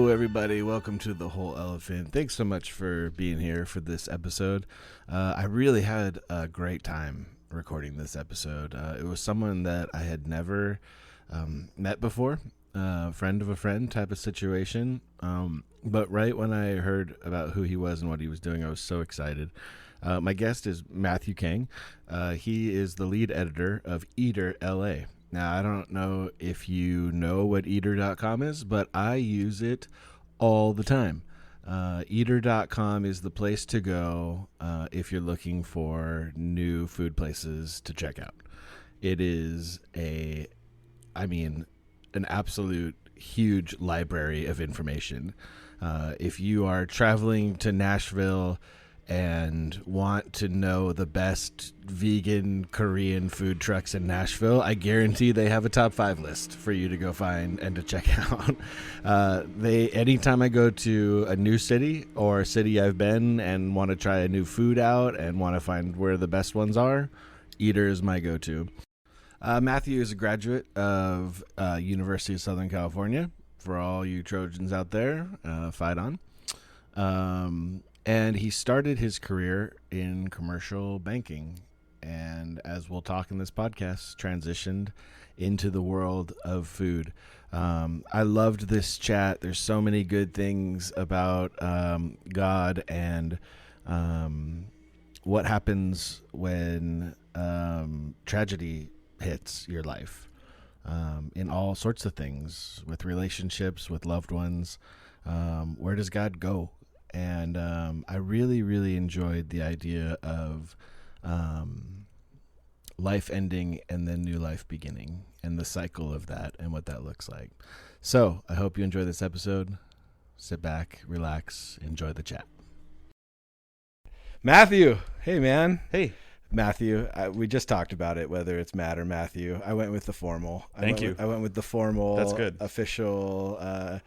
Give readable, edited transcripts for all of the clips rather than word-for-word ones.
everybody. Welcome to The Whole Elephant. Thanks so much for being here for this episode. I really had a great time recording this episode. It was someone that I had never met before, friend of a friend type of situation. But right when I heard about who he was and what he was doing, I was so excited. My guest is Matthew Kang. He is the lead editor of Eater LA. Now, I don't know if you know what eater.com is, but I use it all the time. Eater.com is the place to go if you're looking for new food places to check out. It is an absolute huge library of information. If you are traveling to Nashville and want to know the best vegan Korean food trucks in Nashville, I guarantee they have a top 5 list for you to go find and to check out. Anytime I go to a new city or a city I've been and want to try a new food out and want to find where the best ones are, Eater is my go-to. Matthew is a graduate of University of Southern California. For all you Trojans out there, fight on. And he started his career in commercial banking, and as we'll talk in this podcast, transitioned into the world of food. I loved this chat. There's so many good things about God and what happens when tragedy hits your life, in all sorts of things, with relationships, with loved ones. Where does God go? And I really, really enjoyed the idea of life ending and then new life beginning, and the cycle of that and what that looks like. So I hope you enjoy this episode. Sit back, relax, enjoy the chat. Matthew. Hey, man. Hey. Matthew, we just talked about it, whether it's Matt or Matthew. I went with the formal. Thank you. I went with the formal. That's good. Official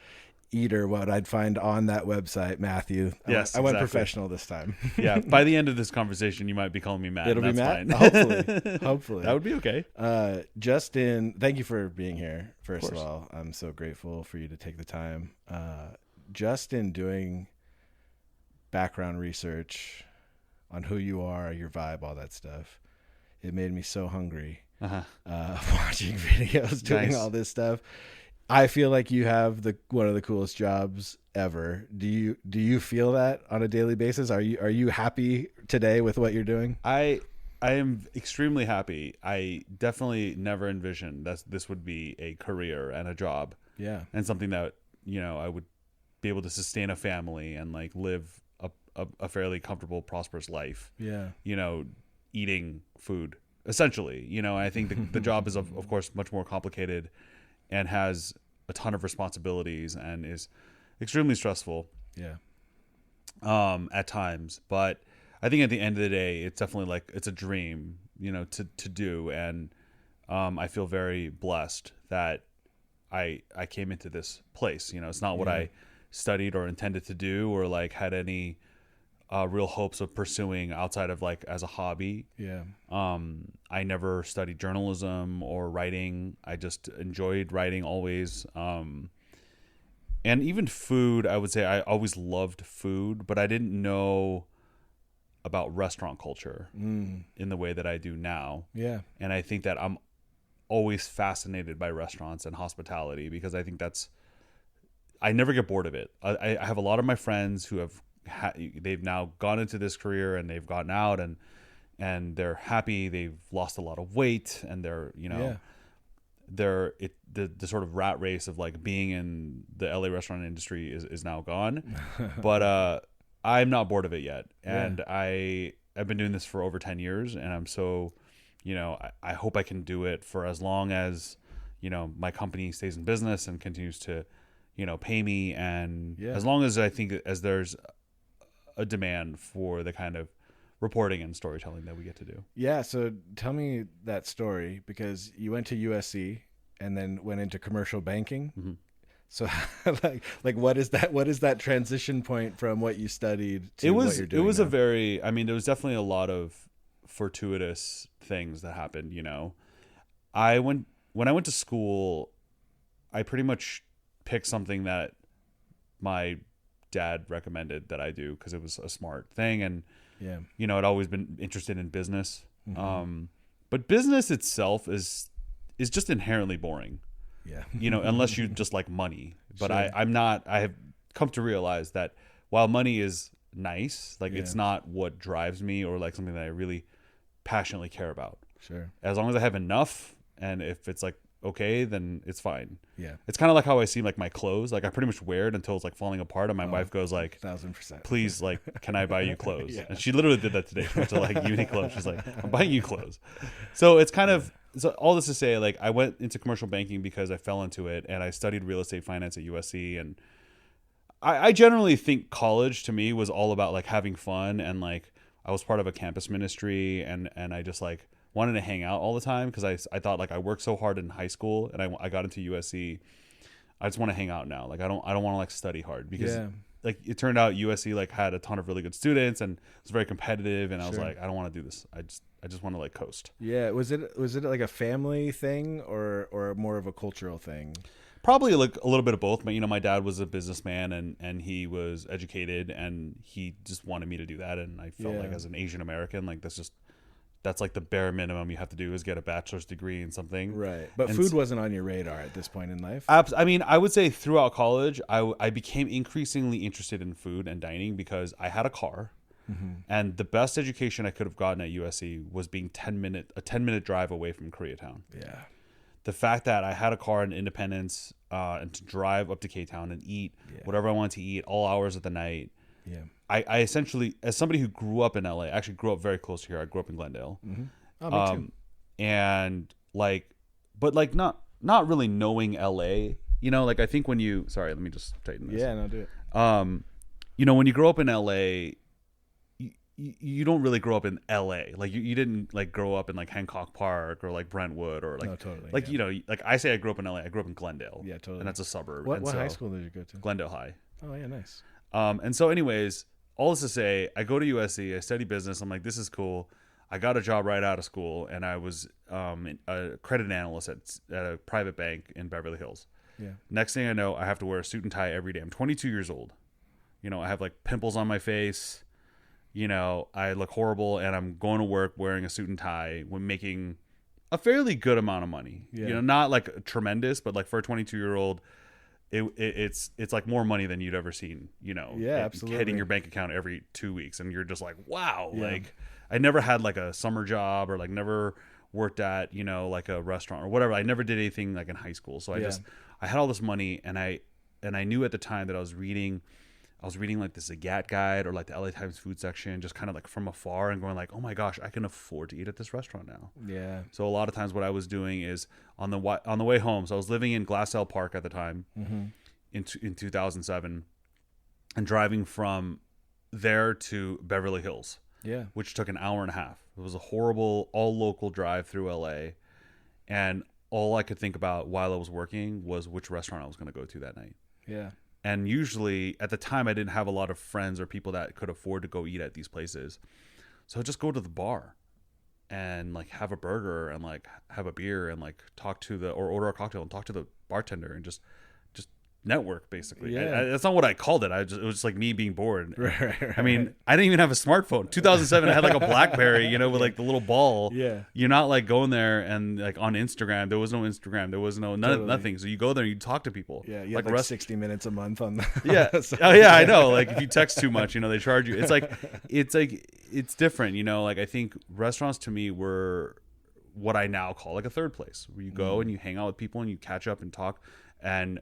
Eater, what I'd find on that website, Matthew. Yes, I went exactly. professional this time. Yeah, by the end of this conversation, you might be calling me Matt. It'll be Matt? Fine. Hopefully. That would be okay. Justin, thank you for being here, first of all. I'm so grateful for you to take the time. Justin doing background research on who you are, your vibe, all that stuff. It made me so hungry watching videos, doing all this stuff. I feel like you have one of the coolest jobs ever. Do you feel that on a daily basis? Are you happy today with what you're doing? I am extremely happy. I definitely never envisioned that this would be a career and a job. Yeah. And something that, I would be able to sustain a family and like live a fairly comfortable, prosperous life. Yeah. Eating food, essentially. I think the job is of course much more complicated and has a ton of responsibilities and is extremely stressful. Yeah. At times, but I think at the end of the day, it's definitely like it's a dream, to do, and I feel very blessed that I came into this place. It's not what I studied or intended to do or like had any real hopes of pursuing outside of like as a hobby. Yeah. I never studied journalism or writing. I just enjoyed writing always. And even food, I would say I always loved food, but I didn't know about restaurant culture in the way that I do now. Yeah. And I think that I'm always fascinated by restaurants and hospitality because I think I never get bored of it. I have a lot of my friends who they've now gone into this career and they've gotten out and they're happy. They've lost a lot of weight and they're, the sort of rat race of like being in the LA restaurant industry is now gone. But I'm not bored of it yet. And I've been doing this for over 10 years and I'm so, I hope I can do it for as long as, my company stays in business and continues to, pay me. And as long as I think as there's a demand for the kind of reporting and storytelling that we get to do. Yeah. So tell me that story, because you went to USC and then went into commercial banking. Mm-hmm. So like what is that transition point from what you studied to what you're doing? It was now? there was definitely a lot of fortuitous things that happened. When I went to school, I pretty much picked something that my dad recommended that I do because it was a smart thing, and Yeah. you know, I'd always been interested in business. Mm-hmm. But business itself is just inherently boring. Yeah. You know, unless you just like money. But Sure. I'm not. I have come to realize that while money is nice, like it's Yeah. not what drives me or like something that I really passionately care about. Sure. As long as I have enough, and if it's like okay, then it's fine. Yeah. It's kind of like how I see like my clothes. Like I pretty much wear it until it's like falling apart, and my wife goes like, 1,000%. "Please, like, can I buy you clothes?" Yeah. And she literally did that today. She went to like Uniqlo. She's like, "I'm buying you clothes." So it's kind of so all this to say, like, I went into commercial banking because I fell into it, and I studied real estate finance at USC, and I generally think college to me was all about like having fun, and like I was part of a campus ministry, and I just like wanted to hang out all the time because I thought like I worked so hard in high school, and I got into USC. I just want to hang out now. Like I don't want to like study hard because like it turned out USC like had a ton of really good students and it was very competitive, and I was like, I don't want to do this. I just want to like coast. Yeah. Was it like a family thing or more of a cultural thing? Probably like a little bit of both, but you know, my dad was a businessman and he was educated, and he just wanted me to do that, and I felt like as an Asian American, like that's like the bare minimum you have to do is get a bachelor's degree in something. Right. But and food wasn't on your radar at this point in life? I mean, I would say throughout college, I became increasingly interested in food and dining because I had a car. Mm-hmm. And the best education I could have gotten at USC was being a 10-minute drive away from Koreatown. Yeah. The fact that I had a car in Independence and to drive up to K-Town and eat whatever I wanted to eat all hours of the night. Yeah. I essentially, as somebody who grew up in LA, actually grew up very close to here. I grew up in Glendale. Mm-hmm. Oh, me too. And like, but like not really knowing LA, you know, like I think when you, sorry, let me just tighten this. Yeah, no, do it. You know, when you grow up in LA, you don't really grow up in LA. Like you didn't like grow up in like Hancock Park or like Brentwood or like, no, totally, like, you know, like I say I grew up in LA, I grew up in Glendale. Yeah, totally. And that's a suburb. What high school did you go to? Glendale High. Oh yeah, nice. And so anyways, all this to say, I go to USC, I study business. I'm like, this is cool. I got a job right out of school, and I was a credit analyst at a private bank in Beverly Hills. Yeah. Next thing I know, I have to wear a suit and tie every day. I'm 22 years old. You know, I have like pimples on my face. You know, I look horrible, and I'm going to work wearing a suit and tie when making a fairly good amount of money. Yeah. You know, not like tremendous, but like for a 22-year-old, it's like more money than you'd ever seen. You know, absolutely, hitting your bank account every 2 weeks, and you're just like, wow. Yeah. Like, I never had like a summer job or like never worked at, you know, like a restaurant or whatever. I never did anything like in high school. So I had all this money, and I knew at the time that I was reading like the Zagat guide or like the LA Times food section, just kind of like from afar, and going like, oh my gosh, I can afford to eat at this restaurant now. Yeah. So a lot of times what I was doing is on the way home. So I was living in Glassell Park at the time, in 2007, and driving from there to Beverly Hills. Yeah. Which took an hour and a half. It was a horrible all local drive through LA, and all I could think about while I was working was which restaurant I was going to go to that night. Yeah. And usually at the time I didn't have a lot of friends or people that could afford to go eat at these places. So I'd just go to the bar and like have a burger and like have a beer and like or order a cocktail and talk to the bartender and just network, basically. Yeah. That's not what I called it. It was just like me being bored. Right. I mean, I didn't even have a smartphone. 2007, I had like a BlackBerry, you know, with like the little ball. Yeah. You're not like going there and like on Instagram. There was no Instagram. There was nothing. So you go there and you talk to people. Yeah. You like have like 60 minutes a month on that. Yeah. Oh yeah, I know. Like if you text too much, you know, they charge you. It's different, you know. Like I think restaurants to me were what I now call like a third place, where you go and you hang out with people and you catch up and talk and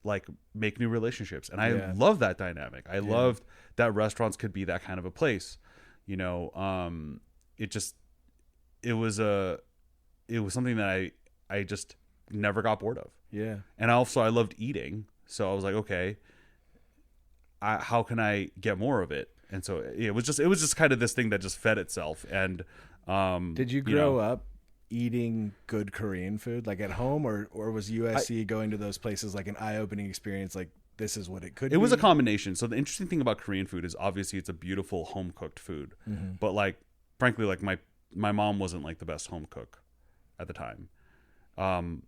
like make new relationships. And I love that dynamic. I loved that restaurants could be that kind of a place, you know. It was something that I just never got bored of. Yeah. And also I loved eating. So I was like, okay, how can I get more of it? And so it was just kind of this thing that just fed itself. And did you grow up eating good Korean food like at home, or was USC going to those places like an eye-opening experience, like this is what it could be? It was a combination. So the interesting thing about Korean food is obviously it's a beautiful home cooked food, but like frankly, like my mom wasn't like the best home cook at the time.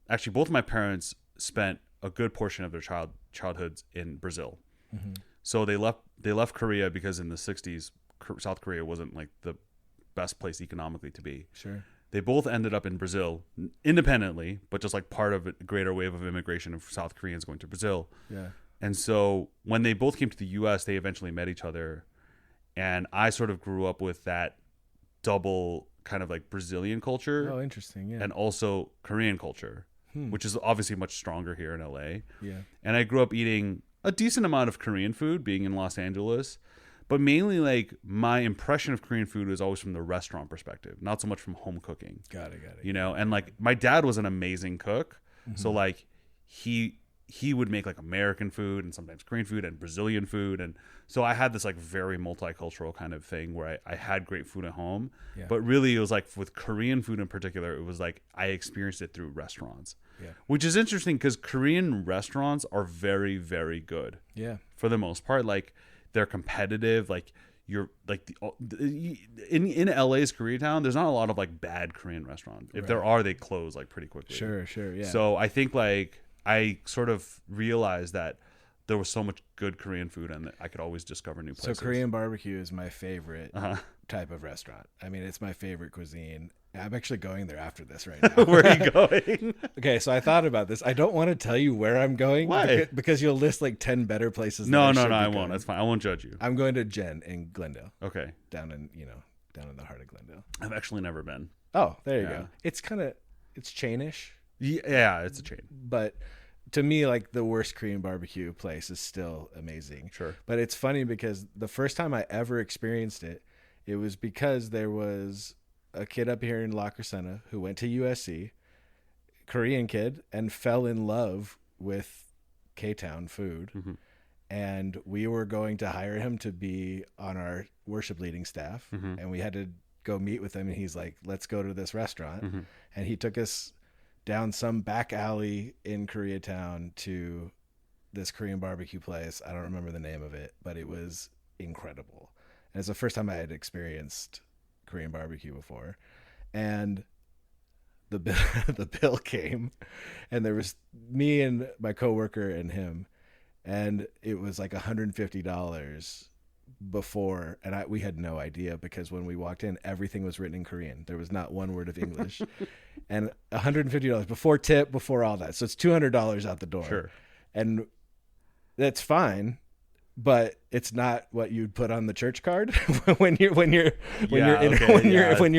Actually both of my parents spent a good portion of their childhoods in Brazil. Mm-hmm. So they left Korea because in the 60s, South Korea wasn't like the best place economically to be. Sure. They both ended up in Brazil independently, but just like part of a greater wave of immigration of South Koreans going to Brazil. Yeah. And so when they both came to the U.S., they eventually met each other. And I sort of grew up with that double kind of like Brazilian culture. Oh, interesting. Yeah. And also Korean culture, which is obviously much stronger here in LA. Yeah. And I grew up eating a decent amount of Korean food being in Los Angeles. But mainly, like, my impression of Korean food was always from the restaurant perspective, not so much from home cooking. Got it. You know, and like my dad was an amazing cook, so like he would make like American food and sometimes Korean food and Brazilian food, and so I had this like very multicultural kind of thing where I had great food at home, Yeah. but really it was like with Korean food in particular, it was like I experienced it through restaurants, Yeah. which is interesting because Korean restaurants are very, very good Yeah. for the most part. Like they're competitive, like. You're like in LA's Koreatown, there's not a lot of like bad Korean restaurants. If there are, they close like pretty quickly. Sure. Yeah. So I think like I sort of realized that there was so much good Korean food and that I could always discover new places. So Korean barbecue is my favorite Uh-huh. type of restaurant. I mean, it's my favorite cuisine. I'm actually going there after this right now. Where are you going? Okay, so I thought about this. I don't want to tell you where I'm going. Why? Because you'll list like 10 better places. No, I I won't. won't. That's fine. I won't judge you. I'm going to Jen in Glendale, Okay. down in the heart of Glendale. I've actually never been. Oh, there you Yeah. go. It's chainish, Yeah, it's a chain. but to me, like the worst Korean barbecue place is still amazing. Sure. But it's funny because the first time I ever experienced it, it was because there was a kid up here in La Crescenta who went to USC, Korean kid, and fell in love with K-Town food. Mm-hmm. And we were going to hire him to be on our worship leading staff. Mm-hmm. And we had to go meet with him. And he's like, let's go to this restaurant. Mm-hmm. And he took us down some back alley in Koreatown to this Korean barbecue place. I don't remember the name of it, but it was incredible. And it's the first time I had experienced Korean barbecue before. And the bill came, and there was me and my coworker and him, and it was like $150 before, and we had no idea because when we walked in, everything was written in Korean. There was not one word of English. And $150 before tip, before all that. So it's $200 out the door. Sure. And that's fine, but it's not what you'd put on the church card when you're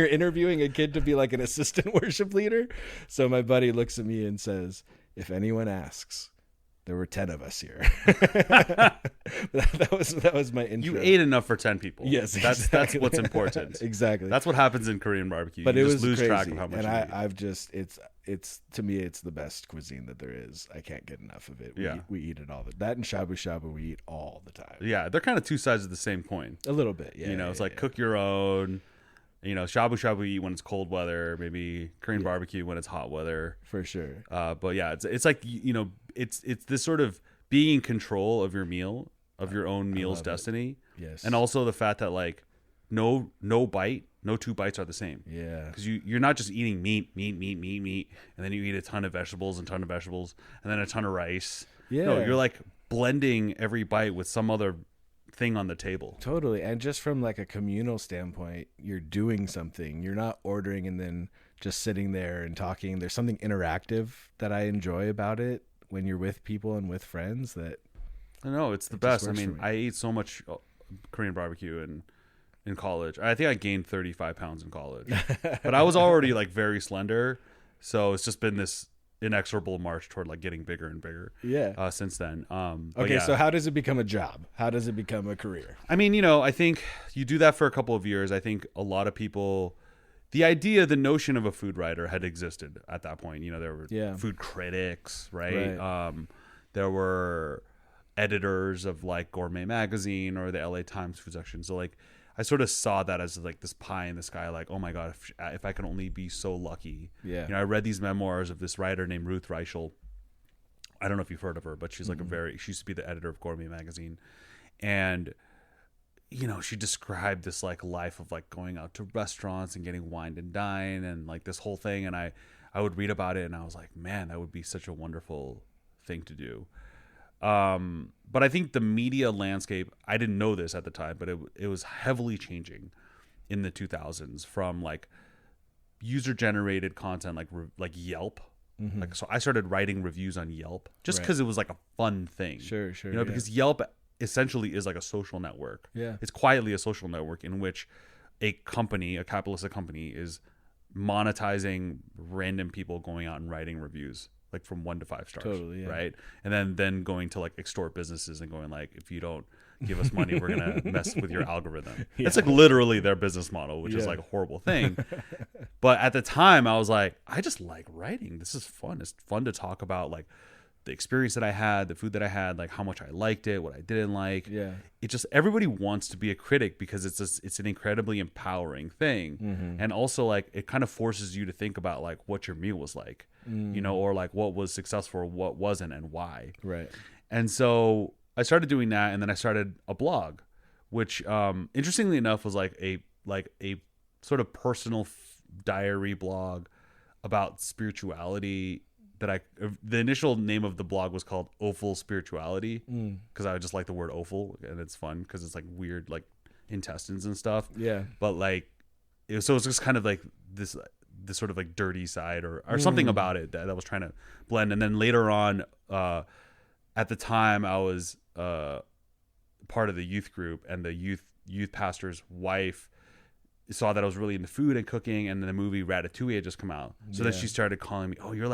interviewing a kid to be like an assistant worship leader. So my buddy looks at me and says, "If anyone asks, there were 10 of us here." that was my intro. You ate enough for 10 people. Yes, that's what's important. Exactly. That's what happens in Korean barbecue. But you it just was lose crazy. track of how much. And you I've just it's to me it's the best cuisine that there is. I can't get enough of it. Yeah. We eat it all that and shabu shabu we eat all the time. Yeah, they're kind of two sides of the same coin. A little bit, yeah. You know, it's yeah, like yeah. cook your own. You know, shabu shabu eat when it's cold weather. Maybe Korean barbecue when it's hot weather. For sure. But yeah, it's like it's this sort of being in control of your meal, of your own meal's destiny. Yes. And also the fact that like no two bites are the same. Yeah. Because you're not just eating meat, and then you eat a ton of vegetables, and then a ton of rice. Yeah. No, you're like blending every bite with some other thing on the table. Totally. And just from like a communal standpoint, you're doing something. You're not ordering and then just sitting there and talking. There's something interactive that I enjoy about it when you're with people and with friends that I know it's the just best. I works mean, for me. I ate so much Korean barbecue in college. I think I gained 35 pounds in college, but I was already like very slender. So it's just been this inexorable march toward like getting bigger and bigger. Yeah. Since then. But Okay, yeah. so how does it become a job? How does it become a career? I mean, I think you do that for a couple of years. I think a lot of people, the notion of a food writer had existed at that point. There were food critics, right? There were editors of like Gourmet Magazine or the LA Times food section. So like, I sort of saw that as like this pie in the sky. Like, oh my God, if I could only be so lucky. Yeah. I read these memoirs of this writer named Ruth Reichel. I don't know if you've heard of her, but she's like she used to be the editor of Gourmet Magazine. And, she described this like life of like going out to restaurants and getting wine and dine and like this whole thing. And I would read about it and I was like, man, that would be such a wonderful thing to do. But I think the media landscape, I didn't know this at the time, but it was heavily changing in the 2000s from like user generated content, like Yelp. Mm-hmm. Like, so I started writing reviews on Yelp just because it was like a fun thing. Sure. You know, because Yelp essentially is like a social network. Yeah. It's quietly a social network in which a capitalistic company is monetizing random people going out and writing reviews like from 1 to 5 stars. Totally, yeah. Right. And then going to like extort businesses and going like, if you don't give us money, we're going to mess with your algorithm. Yeah. It's like literally their business model, which is like a horrible thing. But at the time I was like, I just like writing. This is fun. It's fun to talk about like the experience that I had, the food that I had, like how much I liked it, what I didn't like. Yeah. It just, everybody wants to be a critic because it's an incredibly empowering thing. Mm-hmm. And also like it kind of forces you to think about like what your meal was like, you know, or like what was successful, what wasn't, and why. Right. And so I started doing that, and then I started a blog, which interestingly enough was like a sort of personal diary blog about spirituality. The initial name of the blog was called Offal Spirituality because I just like the word offal, and it's fun because it's like weird, like intestines and stuff. Yeah. But like, so it's just kind of like this sort of like dirty side or something about it that I was trying to blend. And then later on, at the time I was part of the youth group, and the youth pastor's wife saw that I was really into food and cooking, and the movie Ratatouille had just come out. So then she started calling me, "Oh, you're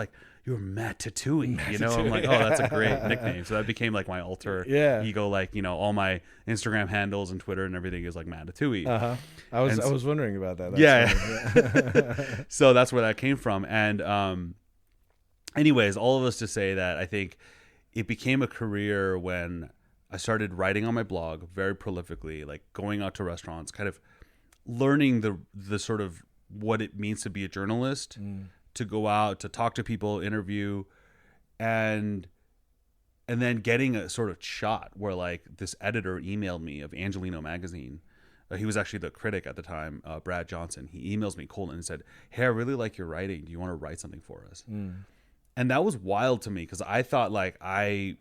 Matatouille," you know? I'm like, "Oh, that's a great nickname." So that became like my alter ego, like, you know, all my Instagram handles and Twitter and everything is like Matatouille. Uh-huh. I was wondering about that. Yeah. So that's where that came from. And anyways, all of this to say that I think it became a career when I started writing on my blog very prolifically, like going out to restaurants, kind of learning the sort of what it means to be a journalist, to go out, to talk to people, interview, and then getting a sort of shot where like this editor emailed me of Angelino magazine. He was actually the critic at the time, Brad Johnson. He emails me cold and said, "Hey, I really like your writing. Do you want to write something for us?" And that was wild to me because I thought like I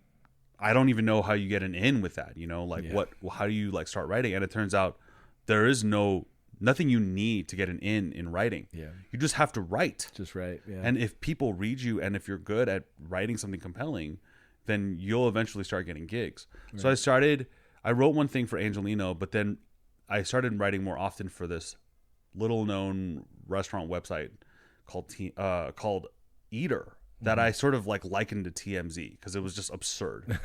don't even know how you get an in with that, you know, like how do you like start writing? And it turns out there is nothing you need to get an in writing. Yeah. You just have to write. Just write. Yeah. And if people read you, and if you're good at writing something compelling, then you'll eventually start getting gigs. Right. So I wrote one thing for Angelino, but then I started writing more often for this little known restaurant website called Eater. That I sort of like likened to TMZ because it was just absurd.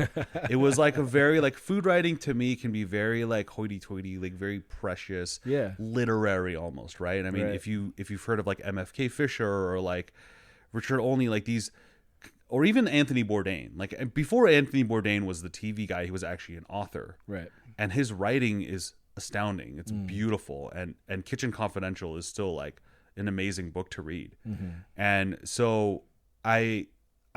It was like a very like food writing to me can be very like hoity-toity, like very precious, literary almost, right? I mean, if you've heard of like MFK Fisher or like Richard Olney, like these, or even Anthony Bourdain. Like before Anthony Bourdain was the TV guy, he was actually an author, right? And his writing is astounding. It's beautiful, and Kitchen Confidential is still like an amazing book to read, and so. I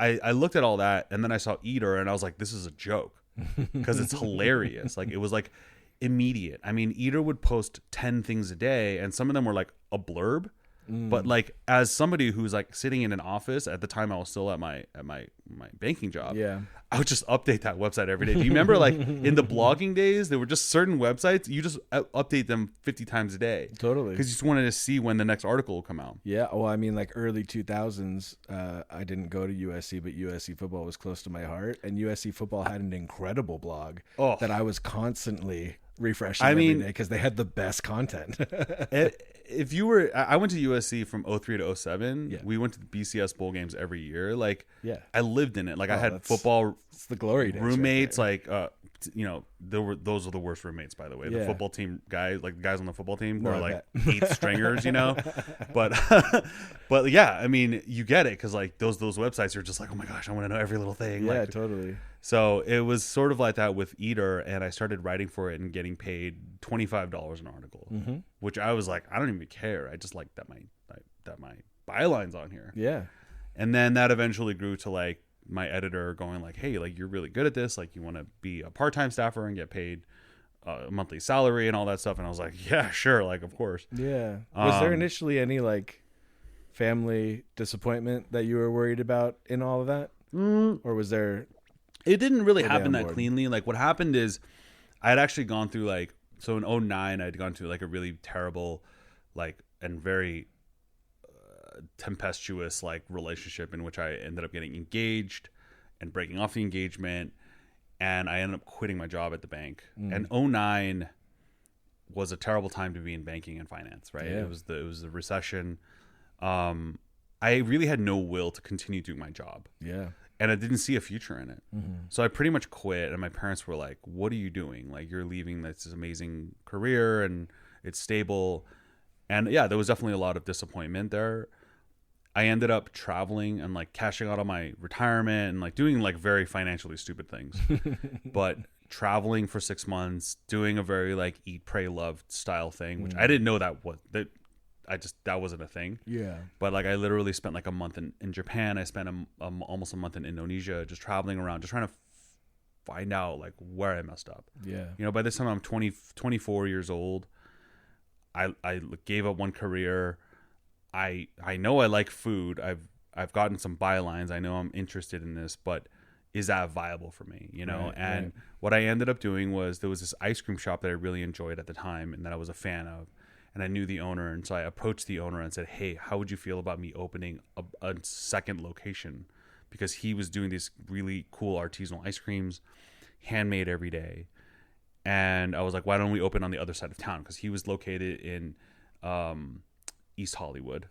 looked at all that, and then I saw Eater, and I was like, this is a joke because it's hilarious. Like it was like immediate. I mean, Eater would post 10 things a day, and some of them were like a blurb. But like as somebody who's like sitting in an office at the time, I was still at my banking job. Yeah, I would just update that website every day. Do you remember like in the blogging days, there were just certain websites you just update them 50 times a day. Totally, because you just wanted to see when the next article will come out. Yeah, well, I mean, like early 2000s, I didn't go to USC, but USC football was close to my heart, and USC football had an incredible blog that I was constantly refreshing every day because they had the best content. If you were, I went to USC from 03 to 07. Yeah. We went to the BCS bowl games every year. Like, I lived in it. Like, I had football. It's the glory days roommates. Right, you know, those are the worst roommates, by the way. The football team guys, like the guys on the football team, who are like 8 stringers, you know. But yeah, I mean, you get it because like those websites are just like, oh my gosh, I want to know every little thing. Yeah, like, totally. So it was sort of like that with Eater, and I started writing for it and getting paid $25 an article, which I was like, I don't even care. I just like that my byline's on here. Yeah. And then that eventually grew to like my editor going like, hey, like you're really good at this. Like you want to be a part-time staffer and get paid a monthly salary and all that stuff. And I was like, yeah, sure. Like, of course. Yeah. Was there initially any like family disappointment that you were worried about in all of that? Or was there... It didn't really Were they happen on that board? cleanly. Like what happened is I had actually gone through like, so in '09 I'd gone through like a really terrible, like, and very tempestuous like relationship in which I ended up getting engaged and breaking off the engagement, and I ended up quitting my job at the bank. And '09 was a terrible time to be in banking and finance, right? Yeah. It was the recession. I really had no will to continue doing my job. Yeah. And I didn't see a future in it. So I pretty much quit, and my parents were like, "What are you doing? Like, you're leaving this amazing career and it's stable." And yeah, there was definitely a lot of disappointment there. I ended up traveling and like cashing out on my retirement and like doing like very financially stupid things. But traveling for 6 months, doing a very like eat, pray, love style thing, which I didn't know that wasn't a thing. Yeah. But like I literally spent like a month in Japan. I spent almost a month in Indonesia, just traveling around, just trying to find out like where I messed up. Yeah. You know, by this time I'm 24 years old. I gave up one career. I know I like food. I've gotten some bylines. I know I'm interested in this, but is that viable for me? You know? Right, and right. what I ended up doing was there was this ice cream shop that I really enjoyed at the time and that I was a fan of. And I knew the owner, and so I approached the owner and said, "Hey, how would you feel about me opening a second location?" Because he was doing these really cool artisanal ice creams, handmade every day. And I was like, "Why don't we open on the other side of town?" Because he was located in East Hollywood,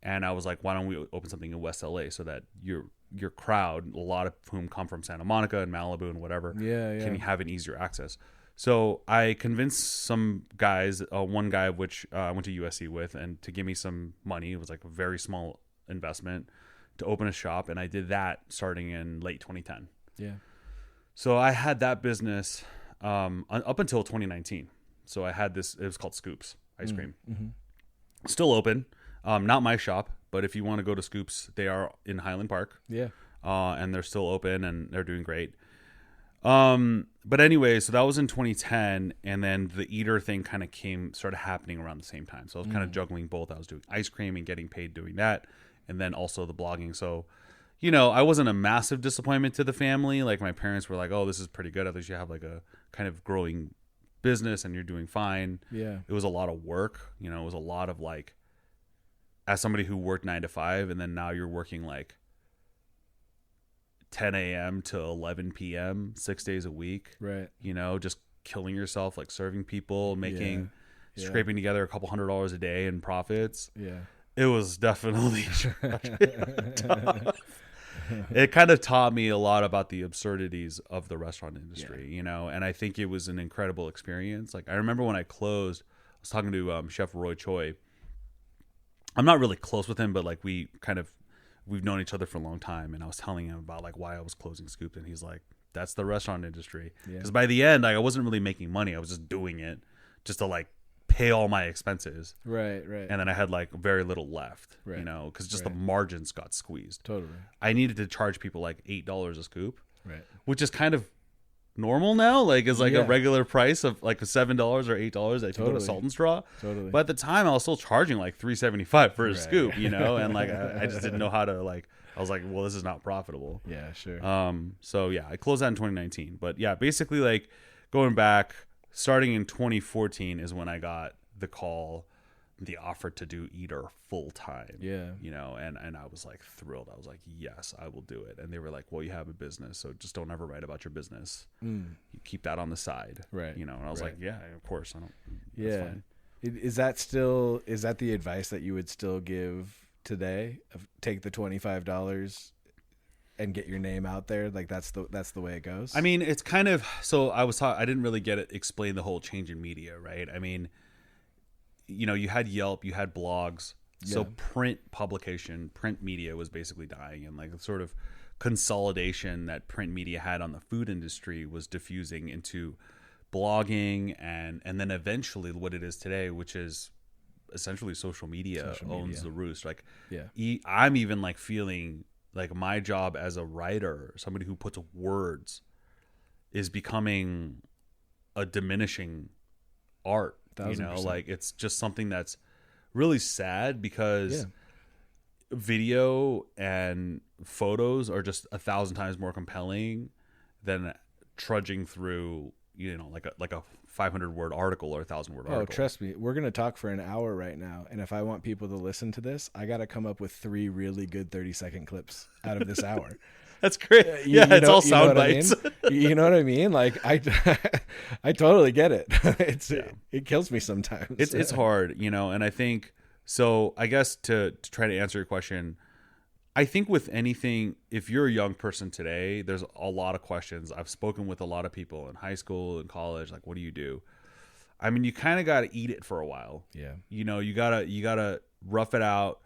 and I was like, "Why don't we open something in West LA so that your crowd, a lot of whom come from Santa Monica and Malibu and whatever, Yeah. can have an easier access?" So I convinced some guys, one guy of which I went to USC with, and to give me some money. It was like a very small investment to open a shop, and I did that starting in late 2010. Yeah. So I had that business up until 2019. So I had this. It was called Scoops Ice Cream. Still open. Not my shop, but if you want to go to Scoops, they are in Highland Park. Yeah. And they're still open and they're doing great. But anyway, so that was in 2010, and then the eater thing kind of started happening around the same time. So I was kind of juggling both. I was doing ice cream and getting paid doing that, and then also the blogging. So, you know, I wasn't a massive disappointment to the family. Like my parents were like, "Oh, this is pretty good. At least you have like a kind of growing business and you're doing fine." Yeah. It was a lot of work. You know, it was a lot of like, as somebody who worked 9 to 5, and then now you're working like 10 a.m. to 11 p.m. 6 days a week. Right. You know, just killing yourself, like serving people, making, Yeah. scraping together a couple $100 a day in profits. Yeah. It was definitely tough. It kind of taught me a lot about the absurdities of the restaurant industry, you know, and I think it was an incredible experience. Like I remember when I closed, I was talking to Chef Roy Choi. I'm not really close with him, but like we've known each other for a long time, and I was telling him about like why I was closing Scoop, and he's like, "That's the restaurant industry." Because by the end, like I wasn't really making money; I was just doing it just to like pay all my expenses, Right. Right. and then I had like very little left, Right. you know, because just Right. the margins got squeezed. Totally. I needed to charge people like $8 a scoop, Right. which is kind of normal now. Like is like Yeah. a regular price of like $7 or $8 that you go to Totally. Salt and Straw. Totally. But at the time, I was still charging like $3.75 for a Right. scoop, you know, and like I just didn't know how to like. I was like, well, this is not profitable. Yeah. Sure. So yeah, I closed that in 2019. But yeah, basically like going back, starting in 2014 is when I got the call, the offer to do Eater full time. Yeah. You know, and I was like thrilled. I was like, yes, I will do it. And they were like, well, you have a business, so just don't ever write about your business. You keep that on the side. Right. You know, and I was Right. like, yeah, of course. I don't. That's Yeah. fine. Is that the advice that you would still give today? Take the $25 and get your name out there. Like that's the way it goes. I mean, it's kind of, so I didn't really get it, explain the whole change in media, right? I mean, you know, you had Yelp, you had blogs. So Yeah. print media was basically dying, and like the sort of consolidation that print media had on the food industry was diffusing into blogging and then eventually what it is today, which is essentially social media owns the roost. Like, Yeah. I'm even like feeling like my job as a writer, somebody who puts words, is becoming a diminishing art. 1000%. Like it's just something that's really sad because Yeah. video and photos are just 1,000 times more compelling than trudging through, like a 500-word article or 1,000-word article. Oh, trust me, we're gonna talk for an hour right now, and if I want people to listen to this, I got to come up with 3 really good 30-second clips out of this hour. That's great. It's all sound bites. You know what I mean? Like I totally get it. It kills me sometimes. It's hard, and I think so. I guess to try to answer your question, I think with anything, if you're a young person today, there's a lot of questions. I've spoken with a lot of people in high school and college. Like, what do you do? I mean, you kind of got to eat it for a while. Yeah. You gotta rough it out.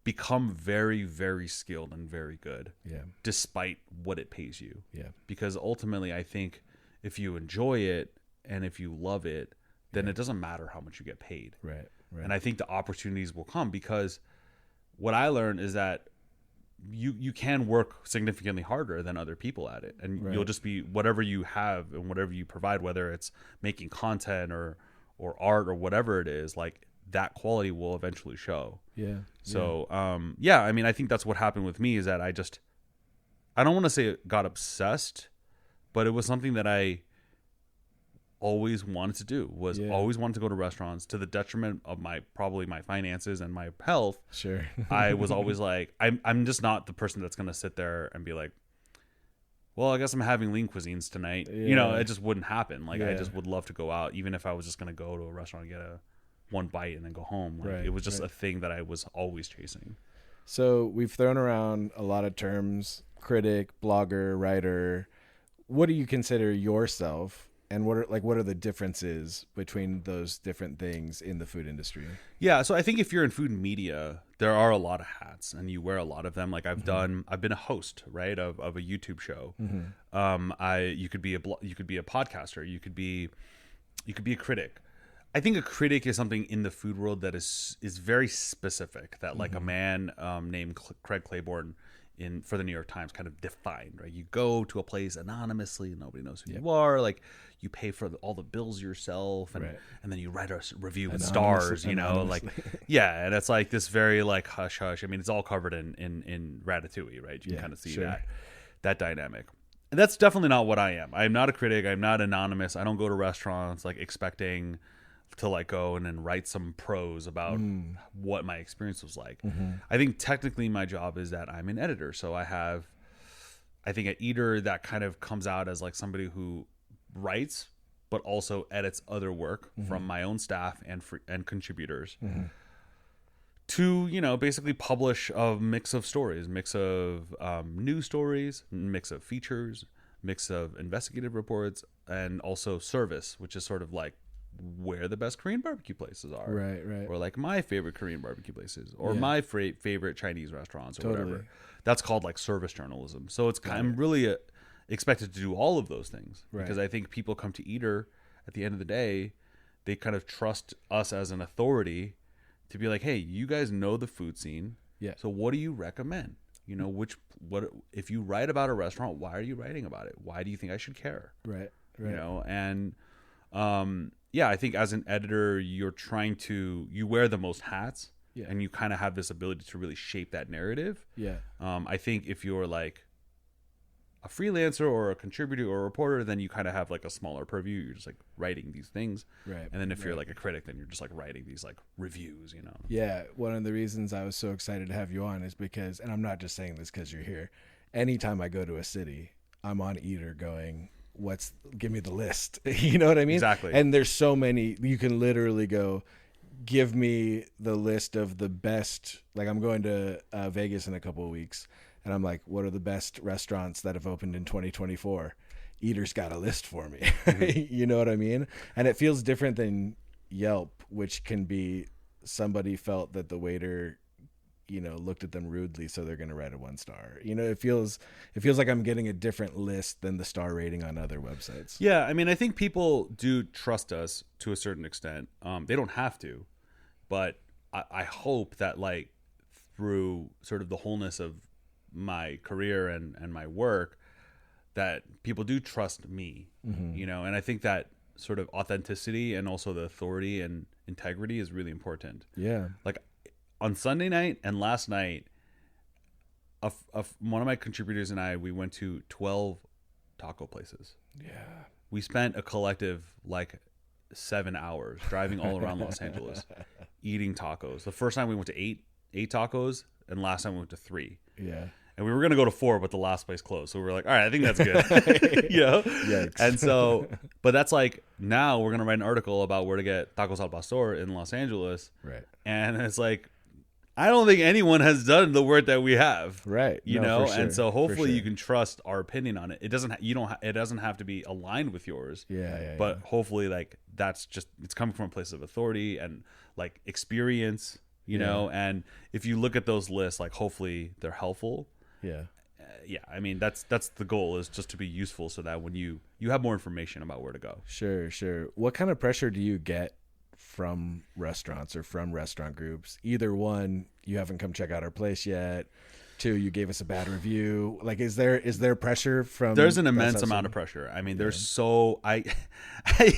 Become very, very skilled and very good. Yeah. Despite what it pays you. Yeah. Because ultimately, I think if you enjoy it and if you love it, then it doesn't matter how much you get paid. Right. And I think the opportunities will come, because what I learned is that you can work significantly harder than other people at it, and you'll just be whatever you have and whatever you provide, whether it's making content or art or whatever it is, like that quality will eventually show. Yeah. So, I mean, I think that's what happened with me, is that I don't want to say it got obsessed, but it was something that I always wanted to do, always wanted to go to restaurants, to the detriment of my finances and my health. Sure. I was always like, I'm just not the person that's going to sit there and be like, well, I guess I'm having lean cuisines tonight. Yeah. It just wouldn't happen. Like, I just would love to go out, even if I was just going to go to a restaurant and get one bite and then go home. Like, it was just a thing that I was always chasing. So we've thrown around a lot of terms: critic, blogger, writer. What do you consider yourself? And what are the differences between those different things in the food industry? Yeah, so I think if you're in food media, there are a lot of hats, and you wear a lot of them. Like I've been a host, right, of a YouTube show. You could be a podcaster. You could be a critic. I think a critic is something in the food world that is very specific. That like a man named Craig Claiborne for the New York Times kind of defined, right? You go to a place anonymously, nobody knows who you are. Like, you pay for all the bills yourself, and then you write a review with stars, like, and it's like this very like hush hush. I mean, it's all covered in Ratatouille, right? You can kind of see that dynamic. And that's definitely not what I am. I'm not a critic. I'm not anonymous. I don't go to restaurants like expecting to like go and then write some prose about what my experience was like. I think technically my job is that I'm an editor. So I think an eater that kind of comes out as like somebody who writes, but also edits other work from my own staff and contributors to, basically publish a mix of stories, mix of news stories, mix of features, mix of investigative reports, and also service, which is sort of like where the best Korean barbecue places are, right, or like my favorite Korean barbecue places, or my favorite Chinese restaurants, or whatever. That's called like service journalism. So I'm really expected to do all of those things, because I think people come to Eater at the end of the day, they kind of trust us as an authority to be like, hey, you guys know the food scene, so what do you recommend? What if you write about a restaurant, why are you writing about it? Why do you think I should care? Right. And I think as an editor, you wear the most hats, and you kind of have this ability to really shape that narrative. I think if you're like a freelancer or a contributor or a reporter, then you kind of have like a smaller purview. You're just like writing these things. And then if you're like a critic, then you're just like writing these like reviews, Yeah. One of the reasons I was so excited to have you on is because, and I'm not just saying this because you're here, anytime I go to a city, I'm on Eater going, give me the list. You know what I mean? Exactly. And there's so many, you can literally go, give me the list of the best, like I'm going to Vegas in a couple of weeks, and I'm like, what are the best restaurants that have opened in 2024? Eater's got a list for me. You know what I mean? And it feels different than Yelp, which can be somebody felt that the waiter looked at them rudely, so they're going to write a 1 star. It feels like I'm getting a different list than the star rating on other websites. Yeah, I mean, I think people do trust us to a certain extent. They don't have to, but I hope that like through sort of the wholeness of my career and my work, that people do trust me. And I think that sort of authenticity and also the authority and integrity is really important. Yeah. Like on Sunday night and last night, one of my contributors and I, we went to 12 taco places. Yeah. We spent a collective like 7 hours driving all around Los Angeles, eating tacos. The first time we went to eight tacos, and last time we went to 3. Yeah. And we were gonna go to 4, but the last place closed. So we were like, all right, I think that's good. You know? Yikes. And so, but that's like, now we're gonna write an article about where to get tacos al pastor in Los Angeles. Right. And it's like, I don't think anyone has done the work that we have. Right. You No, know, for sure. and so hopefully For you sure. can trust our opinion on it. It doesn't it doesn't have to be aligned with yours. Yeah. But hopefully like that's just, it's coming from a place of authority and like experience, you know, and if you look at those lists, like hopefully they're helpful. Yeah. Yeah, I mean that's the goal, is just to be useful so that when you have more information about where to go. Sure. What kind of pressure do you get from restaurants or from restaurant groups? Either one, you haven't come check out our place yet. 2, you gave us a bad review. Like, is there pressure from? There's an immense amount of pressure. I mean, there's so I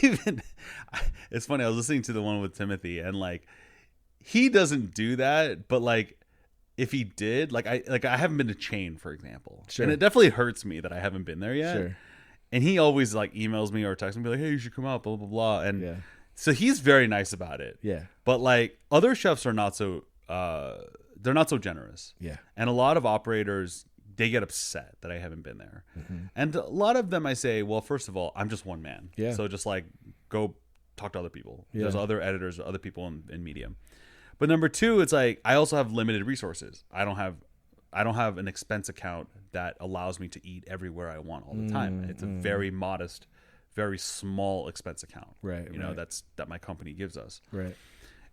even it's funny. I was listening to the one with Timothy, and like he doesn't do that, but like if he did, like I haven't been to Chain, for example, Sure. and it definitely hurts me that I haven't been there yet. Sure. And he always like emails me or texts me like, hey, you should come out, blah blah blah, and Yeah. so he's very nice about it. Yeah. But like other chefs are not so they're not so generous. Yeah. And a lot of operators, they get upset that I haven't been there. Mm-hmm. And a lot of them I say, well, first of all, I'm just one man. Yeah. So just like go talk to other people. Yeah. There's other editors, other people in media. But number 2, it's like I also have limited resources. I don't have an expense account that allows me to eat everywhere I want all the time. It's a very modest, very small expense account. Right. You know, that my company gives us. Right.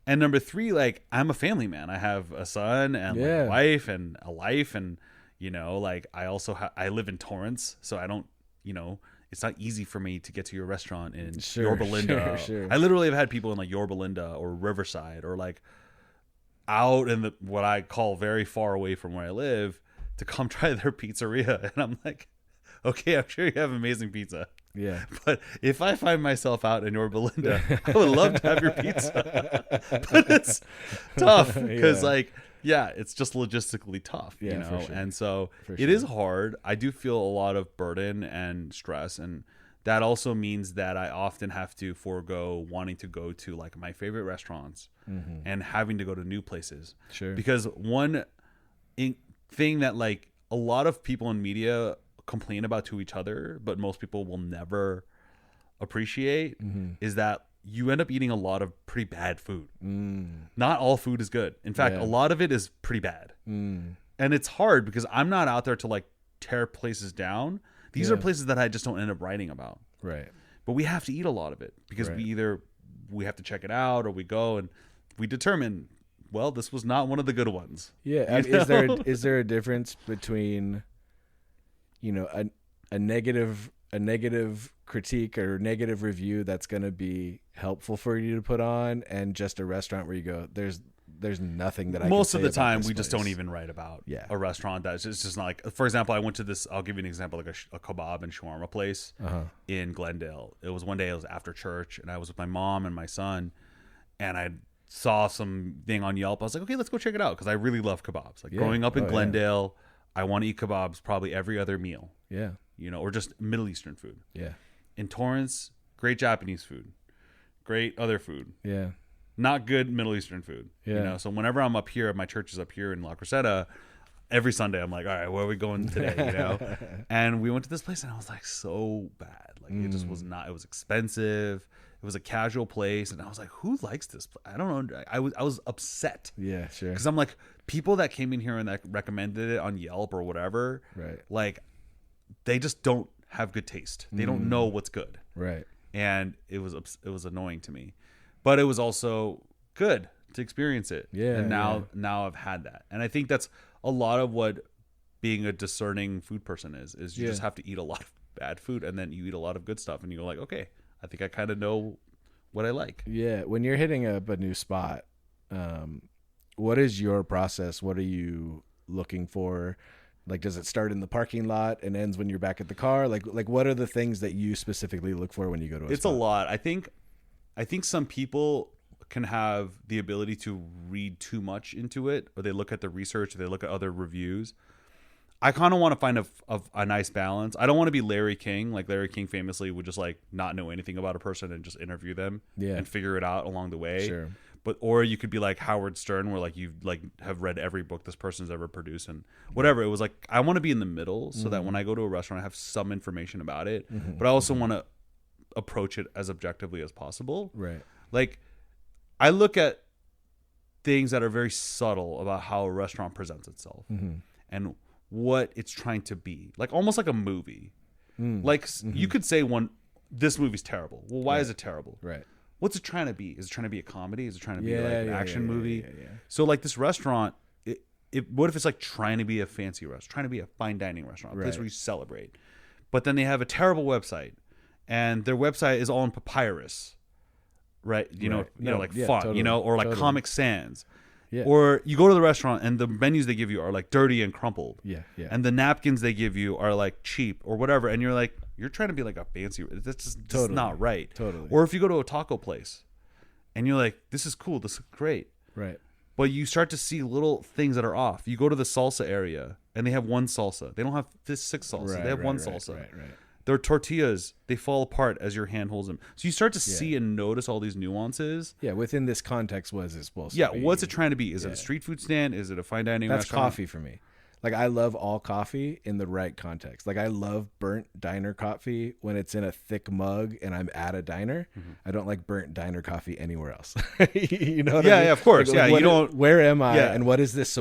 And number 3, like I'm a family man. I have a son and like, a wife and a life, and you know, like I also I live in Torrance, so I don't, you know, it's not easy for me to get to your restaurant in Yorba Linda. Sure. I literally have had people in like Yorba Linda or Riverside or like out in the what I call very far away from where I live to come try their pizzeria, and I'm like, okay, I'm sure you have amazing pizza. Yeah. But if I find myself out in Yorba Linda, I would love to have your pizza. But it's tough because, it's just logistically tough, Yeah, you know? for sure. And so For it is hard. I do feel a lot of burden and stress. And that also means that I often have to forego wanting to go to like my favorite restaurants and having to go to new places. Sure. Because one thing that like a lot of people in media complain about to each other, but most people will never appreciate, is that you end up eating a lot of pretty bad food. Not all food is good. In fact, a lot of it is pretty bad. And it's hard because I'm not out there to like tear places down. These are places that I just don't end up writing about. Right. But we have to eat a lot of it because we have to check it out, or we go and we determine, well, this was not one of the good ones. Yeah. Is there a difference between, you know, a negative critique or negative review that's going to be helpful for you to put on, and just a restaurant where you go, there's nothing that I most can of the say about time this we just place. don't even write about Yeah. a restaurant that's just not like, for example, I went to this, I'll give you an example, like a kebab and shawarma place in Glendale. It was one day, it was after church, and I was with my mom and my son, and I saw something on Yelp. I was like, okay, let's go check it out, because I really love kebabs. Like growing up in Glendale, I want to eat kebabs probably every other meal. Yeah. You know, or just Middle Eastern food. Yeah. In Torrance, great Japanese food, great other food, Yeah. not good Middle Eastern food. Yeah. You know, so whenever I'm up here, my church is up here in La Crescenta, every Sunday I'm like, all right, where are we going today? You know, and we went to this place, and I was like, so bad. Like it just was not. It was expensive. It was a casual place, and I was like, who likes this place? I don't know. I was upset. Yeah. Sure. Because I'm like, people that came in here and that recommended it on Yelp or whatever, Right. like they just don't have good taste. They don't know what's good. Right. And it was annoying to me, but it was also good to experience it. Yeah. And now I've had that, and I think that's a lot of what being a discerning food person is you just have to eat a lot of bad food, and then you eat a lot of good stuff, and you go like, okay, I think I kind of know what I like. Yeah. When you're hitting up a new spot, what is your process? What are you looking for? Like, does it start in the parking lot and ends when you're back at the car? Like what are the things that you specifically look for when you go to a It's spot? a lot. I think some people can have the ability to read too much into it, or they look at the research, or they look at other reviews. I kind of want to find a nice balance. I don't want to be Larry King. Like Larry King famously would just like not know anything about a person and just interview them and figure it out along the way. Sure. But or you could be like Howard Stern, where like you like have read every book this person's ever produced and whatever. It was like I want to be in the middle so that when I go to a restaurant, I have some information about it. But I also want to approach it as objectively as possible. Right. Like I look at things that are very subtle about how a restaurant presents itself and what it's trying to be, like almost like a movie. Like you could say this movie's terrible. Well, why is it terrible? Right. What's it trying to be? Is it trying to be a comedy? Is it trying to be like an action movie? Yeah. So like this restaurant, what if it's like trying to be a fancy restaurant, trying to be a fine dining restaurant, a place where you celebrate, but then they have a terrible website, and their website is all in papyrus, right? You know, like font, totally, or like Comic Sans. Yeah. Or you go to the restaurant and the menus they give you are like dirty and crumpled. Yeah. And the napkins they give you are like cheap or whatever. And you're like, you're trying to be like a fancy. That's just not right. Totally. Or if you go to a taco place and you're like, this is cool. This is great. Right. But you start to see little things that are off. You go to the salsa area and they have one salsa. They don't have 6 salsa. They have one salsa. Right. Their tortillas, they fall apart as your hand holds them. So you start to see and notice all these nuances. Yeah, within this context, what is it supposed to be? Yeah, what's it trying to be? Is it a street food stand? Is it a fine dining That's restaurant? coffee for me. Like, I love all coffee in the right context. Like, I love burnt diner coffee when it's in a thick mug and I'm at a diner. I don't like burnt diner coffee anywhere else. You know what I mean? Yeah, of course. Like, you don't. Where am I? Yeah. And what is this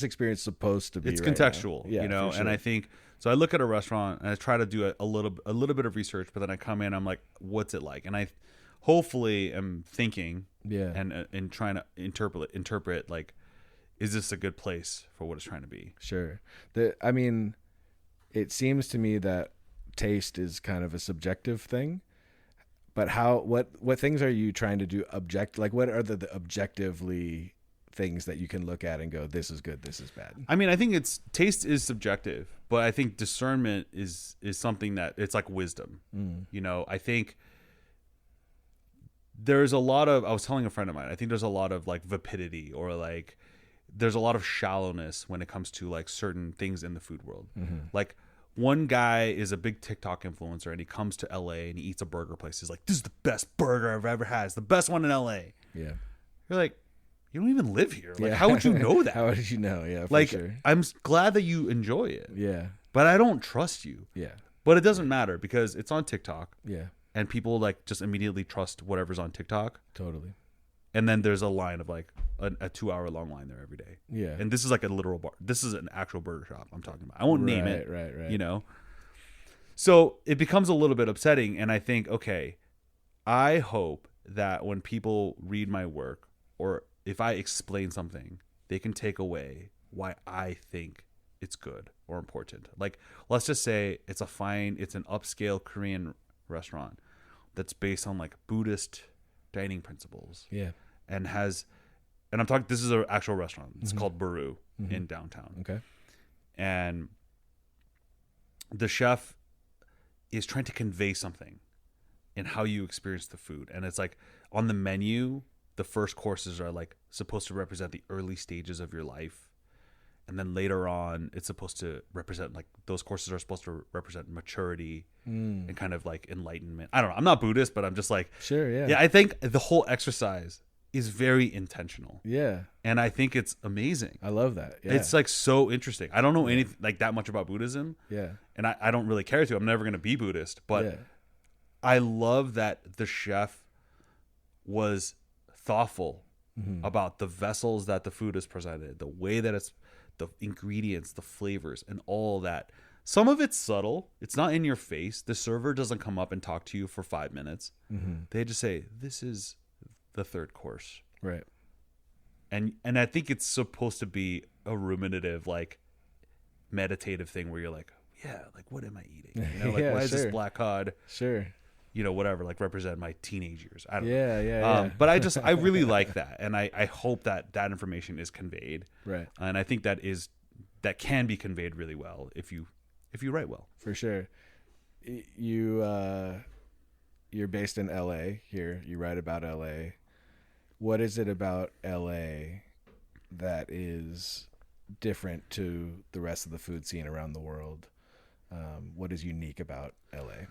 experience supposed to be? It's right contextual, now? For sure. And I think so. I look at a restaurant and I try to do a little bit of research, but then I come in, I'm like, what's it like? And I hopefully am thinking, and trying to interpret like, is this a good place for what it's trying to be? Sure. I mean, it seems to me that taste is kind of a subjective thing. But what things are you trying to do like what are the objectively things that you can look at and go, this is good, this is bad? I mean, I think taste is subjective, but I think discernment is something that it's like wisdom. I think there's a lot of, I was telling a friend of mine, I think there's a lot of like vapidity or like there's a lot of shallowness when it comes to like certain things in the food world. Like one guy is a big TikTok influencer and he comes to LA and he eats a burger place. He's like, this is the best burger I've ever had. It's the best one in LA. Yeah. You're like, you don't even live here. Like, how would you know that? How would you know? Yeah, for like, sure. I'm glad that you enjoy it. Yeah. But I don't trust you. Yeah. But it doesn't matter because it's on TikTok. Yeah. And people like just immediately trust whatever's on TikTok. Totally. And then there's a line of like a 2-hour long line there every day. Yeah. And this is like a literal bar. This is an actual burger shop I'm talking about. I won't name it. Right. So it becomes a little bit upsetting. And I think, okay, I hope that when people read my work or if I explain something, they can take away why I think it's good or important. Like, let's just say it's an upscale Korean restaurant that's based on like Buddhist dining principles. Yeah. And I'm talking, this is an actual restaurant. It's called Baru in downtown. Okay. And the chef is trying to convey something in how you experience the food. And it's like on the menu, the first courses are like supposed to represent the early stages of your life. And then later on, it's supposed to represent like those courses are supposed to represent maturity and kind of like enlightenment. I don't know. I'm not Buddhist, but I'm just like, sure. Yeah. Yeah. I think the whole exercise is very intentional. Yeah. And I think it's amazing. I love that. Yeah. It's like so interesting. I don't know anything like that much about Buddhism. Yeah. And I don't really care to. I'm never going to be Buddhist, but I love that the chef was thoughtful about the vessels that the food is presented, the way that it's, the ingredients, the flavors, and all that. Some of it's subtle. It's not in your face. The server doesn't come up and talk to you for 5 minutes. They just say, this is the third course. Right. And I think it's supposed to be a ruminative, like meditative thing where you're like, yeah, like what am I eating? You know, like why is this black cod? Sure. You know, whatever, like represent my teenage years. I don't know. Yeah. But I really like that. And I hope that information is conveyed. Right. And I think that can be conveyed really well if you write well. For sure. You're based in LA here. You write about LA. What is it about LA that is different to the rest of the food scene around the world? What is unique about LA?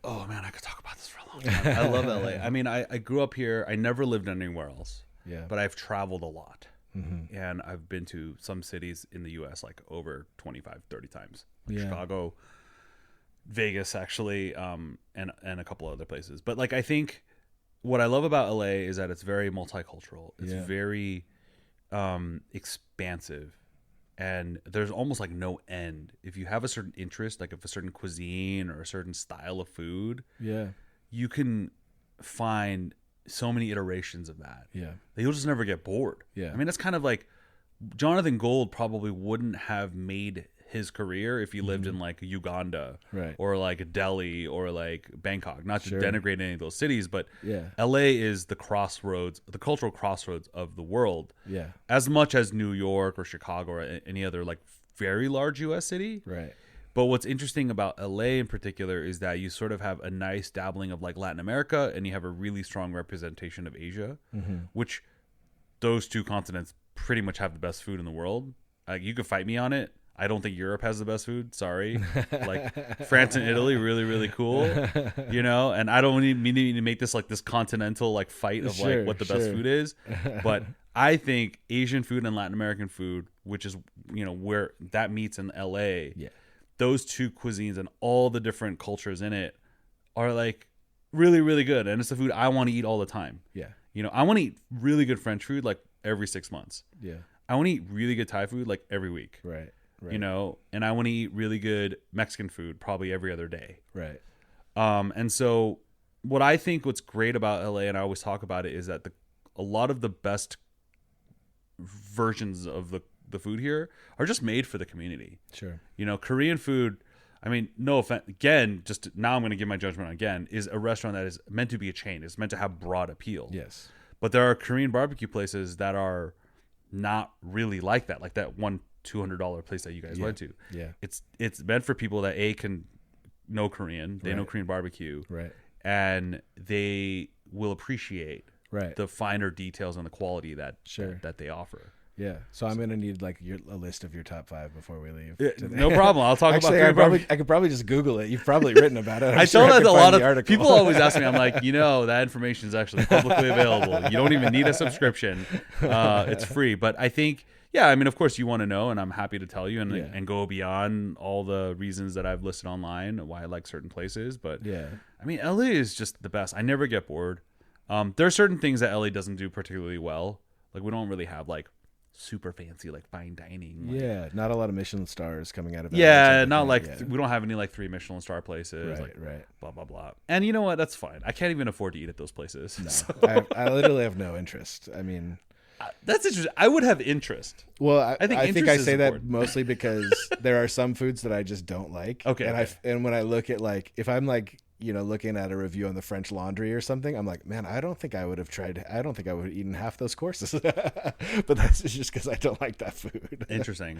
Oh man, I could talk about this for a long time. I love LA. I mean, I grew up here. I never lived anywhere else. Yeah. But I've traveled a lot. Mm-hmm. And I've been to some cities in the US like over 25, 30 times. Like Yeah. Chicago, Vegas actually, and a couple other places. But like I think what I love about LA is that it's very multicultural. It's Yeah. very expansive. And there's almost like no end. If you have a certain interest, like if a certain cuisine or a certain style of food, Yeah. you can find so many iterations of that. Yeah. That you'll just never get bored. Yeah. I mean, that's kind of like Jonathan Gold probably wouldn't have made his career if he lived in like Uganda, Right. or like Delhi or like Bangkok. Not to Sure. denigrate any of those cities, but Yeah. LA is the crossroads, the cultural crossroads of the world, Yeah. as much as New York or Chicago or any other like very large U.S. city. Right. But what's interesting about LA in particular is that you sort of have a nice dabbling of like Latin America, and you have a really strong representation of Asia, which those two continents pretty much have the best food in the world. You could fight me on it. I don't think Europe has the best food. Sorry. Like France and Italy, really, really cool. You know, and I don't need to make this like this continental like fight of Sure, like what the best sure. food is. But I think Asian food and Latin American food, which is, you know, where that meets in LA, Yeah. those two cuisines and all the different cultures in it are like really, really good. And it's the food I want to eat all the time. Yeah. You know, I want to eat really good French food like every 6 months. Yeah. I want to eat really good Thai food like every week. Right. Right. You know, and I want to eat really good Mexican food probably every other day. Right. And so what I think what's great about LA, and I always talk about it, is that a lot of the best versions of the food here are just made for the community. Sure. You know, Korean food, I mean, no offense, again, just now I'm going to give my judgment on again, is a restaurant that is meant to be a chain. It's meant to have broad appeal. Yes. But there are Korean barbecue places that are not really like that. Like that one $200 place that you guys went to. Yeah. It's meant for people that can know Korean, they know Right. Korean barbecue, Right. and they will appreciate Right. the finer details and the quality that Sure. that they offer. Yeah. So I'm gonna need like a list of your top 5 before we leave. today. No problem. I'll talk Actually, about Korean I could probably just Google it. You've probably written about it. I'm I sure tell that could a find lot the of article. people always ask me. I'm like, you know, that information is actually publicly available. You don't even need a subscription. It's free. But I think, yeah, I mean, of course you want to know, and I'm happy to tell you and Yeah. and go beyond all the reasons that I've listed online and why I like certain places. But Yeah. I mean, LA is just the best. I never get bored. There are certain things that LA doesn't do particularly well. Like we don't really have like super fancy like fine dining. Like, Yeah. Not a lot of Michelin stars coming out of. yeah, LA, not like yeah. we don't have any like 3 Michelin star places. Right. Like Right. blah blah blah. And you know what? That's fine. I can't even afford to eat at those places. No. So, I literally have no interest. I mean, that's interesting. I would have interest. well, I think I interest say is that important. mostly because there are some foods that I just don't like. Okay, And okay. and when I look at like if I'm like looking at a review on the French Laundry or something, I'm like, man, I don't think I would have tried. I don't think I would have eaten half those courses. But that's just because I don't like that food. Interesting.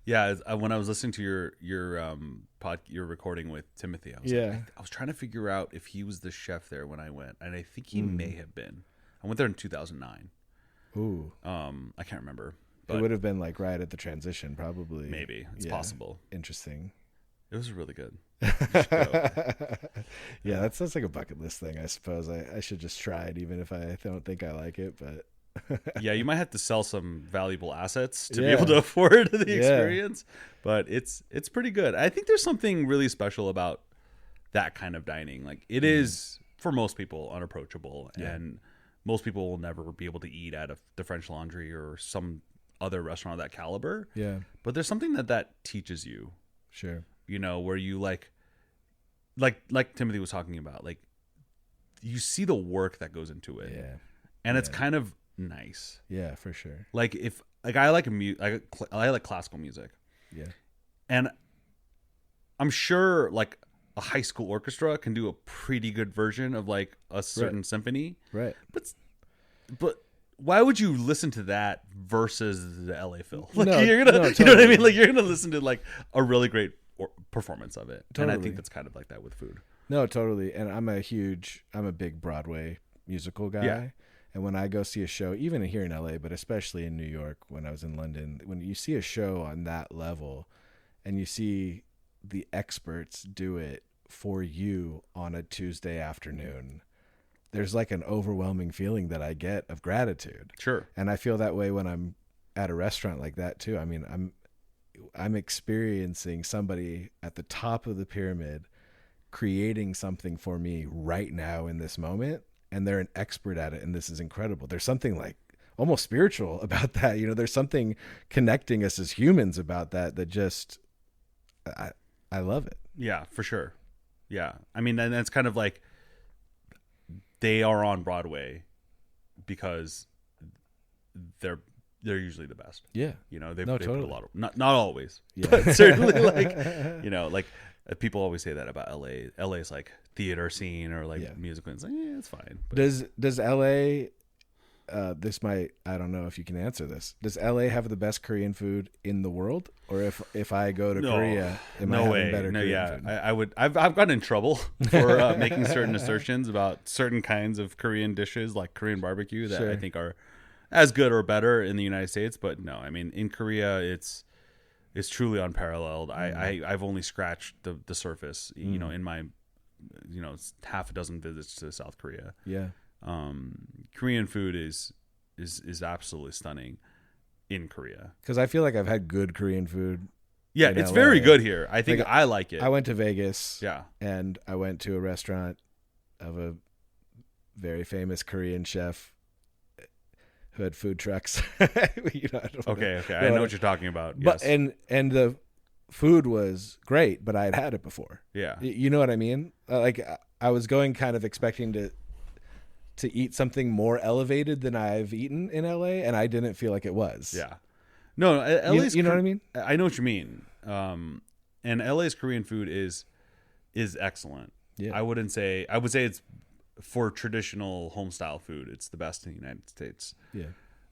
Yeah, when I was listening to your recording with Timothy, I was Yeah. like, I was trying to figure out if he was the chef there when I went, and I think he may have been. I went there in 2009. Ooh, I can't remember, it but would have been like right at the transition, probably. maybe it's Yeah. possible. Interesting. It was really good. Yeah, that sounds like a bucket list thing. I suppose I should just try it, even if I don't think I like it. But Yeah, you might have to sell some valuable assets to be Yeah. able to afford the Yeah. experience, but it's pretty good. I think there's something really special about that kind of dining. Like it is for most people unapproachable, Yeah. and most people will never be able to eat at the French Laundry or some other restaurant of that caliber. yeah, But there's something that teaches you, sure. you know, where you like Timothy was talking about, like you see the work that goes into it, Yeah, and it's kind of nice. yeah, for sure. Like if like I like I like classical music, Yeah, and I'm sure like a high school orchestra can do a pretty good version of like a certain symphony, right. but why would you listen to that versus the LA Phil? Like No, you're gonna, no, you know what I totally. mean? Like you're gonna listen to like a really great performance of it, and I Totally. think that's kind of like that with food. No, totally. And I'm a big Broadway musical guy. Yeah. And when I go see a show, even here in LA, but especially in New York, when I was in London, when you see a show on that level and you see the experts do it for you on a Tuesday afternoon, there's like an overwhelming feeling that I get of gratitude. Sure. And I feel that way when I'm at a restaurant like that too. I mean, I'm experiencing somebody at the top of the pyramid creating something for me right now in this moment, and they're an expert at it, and this is incredible. There's something like almost spiritual about that. You know, there's something connecting us as humans about that just I love it. Yeah, for sure. Yeah. I mean, and that's kind of like they are on Broadway because they're usually the best. Yeah. You know, they totally. put a lot of not always, Yeah. but certainly like, you know, like people always say that about LA. LA's like theater scene or like musical. It's like, it's fine. But Does LA this might, I don't know if you can answer this. Does LA have the best Korean food in the world? Or if I go to Korea, am I having better Korean food? I've gotten in trouble for making certain assertions about certain kinds of Korean dishes like Korean barbecue that I think are as good or better in the United States. But no, I mean, in Korea, it's truly unparalleled. I've only scratched the surface, you know, in my, you know, half a dozen visits to South Korea. Yeah. Korean food is absolutely stunning in Korea. Because I feel like I've had good Korean food. Yeah, it's very good here. I think I like it. I went to Vegas. Yeah. And I went to a restaurant of a very famous Korean chef who had food trucks. You know, I know what you're talking about. But yes. and the food was great, but I had it before. Yeah. You know what I mean? Like I was going kind of expecting to eat something more elevated than I've eaten in LA, and I didn't feel like it was. Yeah. No, LA's you know what I mean? I know what you mean. And LA's Korean food is excellent. Yeah. I would say it's for traditional home style food. It's the best in the United States. Yeah.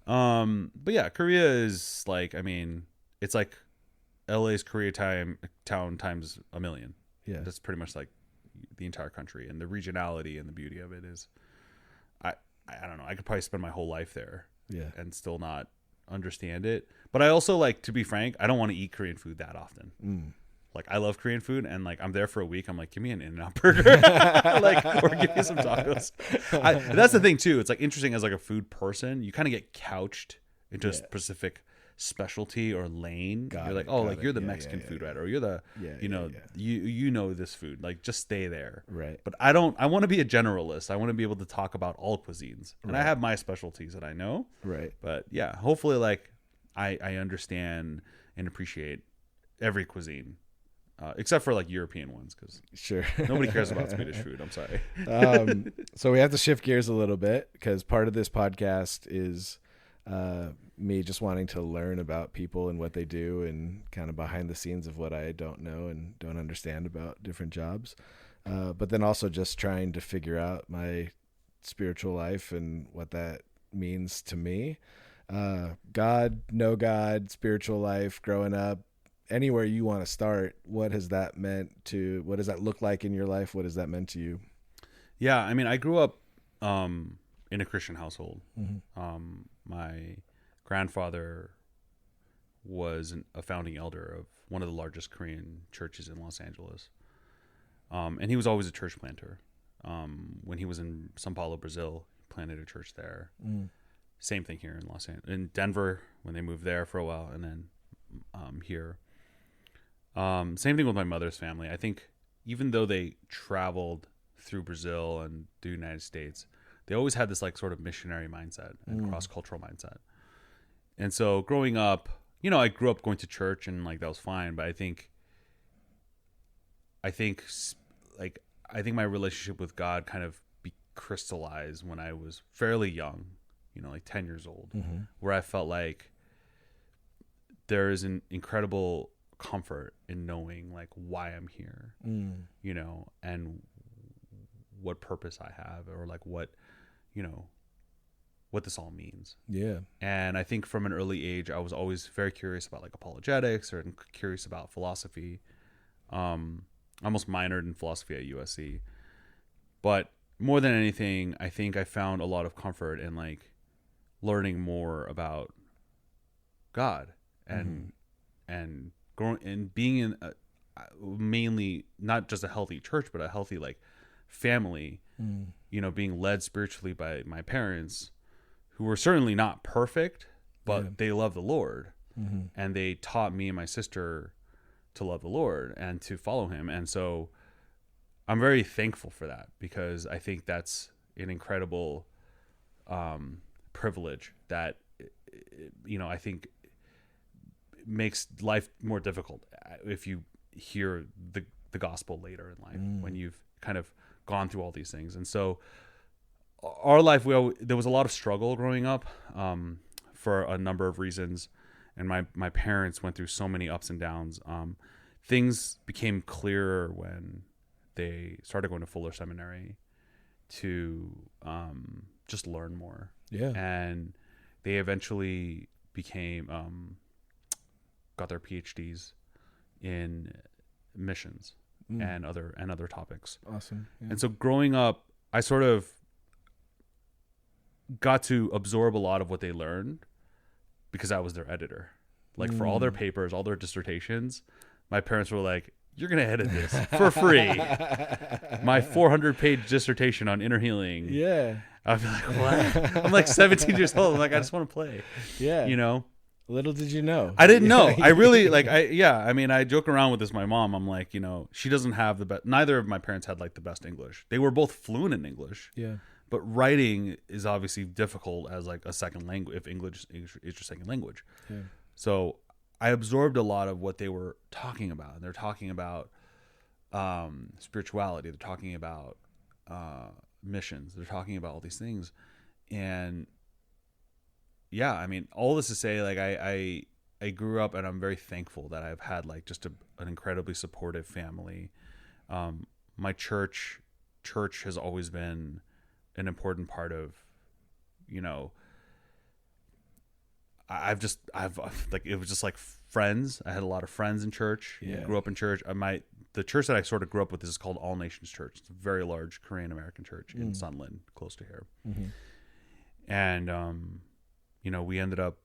But yeah, Korea is like, I mean, it's like LA's town times a million. Yeah. That's pretty much like the entire country, and the regionality and the beauty of it is, I don't know. I could probably spend my whole life there, and still not understand it. But I also, like, to be frank, I don't want to eat Korean food that often. Like, I love Korean food, and like I'm there for a week. I'm like, give me an In-N-Out burger, like, or give me some tacos. That's the thing too. It's like interesting as like a food person, you kind of get couched into a specific specialty or lane. You're like, oh, like you're the Mexican food, right? Or you're the, you know this food. Like, just stay there. Right. But I want to be a generalist. I want to be able to talk about all cuisines, and I have my specialties that I know. Right. But yeah, hopefully, like I understand and appreciate every cuisine. Except for like European ones, because nobody cares about Swedish food. I'm sorry. So we have to shift gears a little bit, because part of this podcast is me just wanting to learn about people and what they do, and kind of behind the scenes of what I don't know and don't understand about different jobs. But then also just trying to figure out my spiritual life and what that means to me. God, no God, spiritual life, growing up. Anywhere you want to start, what has that meant to, what does that look like in your life? What has that meant to you? Yeah. I mean, I grew up in a Christian household. My grandfather was a founding elder of one of the largest Korean churches in Los Angeles. And he was always a church planter. When he was in São Paulo, Brazil, he planted a church there. Same thing here in Denver, when they moved there for a while, and then here. Same thing with my mother's family. I think even though they traveled through Brazil and the United States, they always had this like sort of missionary mindset and cross-cultural mindset. And so growing up, you know, I grew up going to church, and like that was fine. But I think my relationship with God kind of crystallized when I was fairly young, you know, like 10 years old, where I felt like there is an incredible comfort in knowing like why I'm here, you know, and what purpose I have, or like what, you know, what this all means. Yeah. And I think from an early age, I was always very curious about like apologetics, or curious about philosophy. I almost minored in philosophy at USC, but more than anything, I think I found a lot of comfort in like learning more about God and growing and being in mainly not just a healthy church, but a healthy like family, you know, being led spiritually by my parents who were certainly not perfect, but they love the Lord, and they taught me and my sister to love the Lord and to follow him. And so I'm very thankful for that, because I think that's an incredible privilege that, you know, I think makes life more difficult if you hear the gospel later in life, when you've kind of gone through all these things. And so our life, there was a lot of struggle growing up for a number of reasons. And my parents went through so many ups and downs. Things became clearer when they started going to Fuller Seminary to just learn more. Yeah. And they eventually got their PhDs in missions and other topics. Awesome. Yeah. And so growing up, I sort of got to absorb a lot of what they learned because I was their editor. Like for all their papers, all their dissertations, my parents were like, "You're going to edit this for free." My 400-page dissertation on inner healing. Yeah. I'd be like, "What?" I'm like 17 years old. I'm like, I just want to play. Yeah. You know? Little did you know. I didn't know. I really I mean, I joke around with this. My mom, I'm like, you know, she doesn't have the best. Neither of my parents had like the best English. They were both fluent in English. Yeah. But writing is obviously difficult as like a second language, if English is your second language. Yeah. So I absorbed a lot of what they were talking about. And they're talking about spirituality. They're talking about missions. They're talking about all these things. And yeah, I mean, all this to say, like I grew up and I'm very thankful that I've had like just an incredibly supportive family. My church has always been an important part of, you know, I've like, it was just like friends. I had a lot of friends in church. Yeah. Grew up in church. The church that I sort of grew up with is called All Nations Church. It's a very large Korean American church in Sunland, close to here. And, you know, we ended up,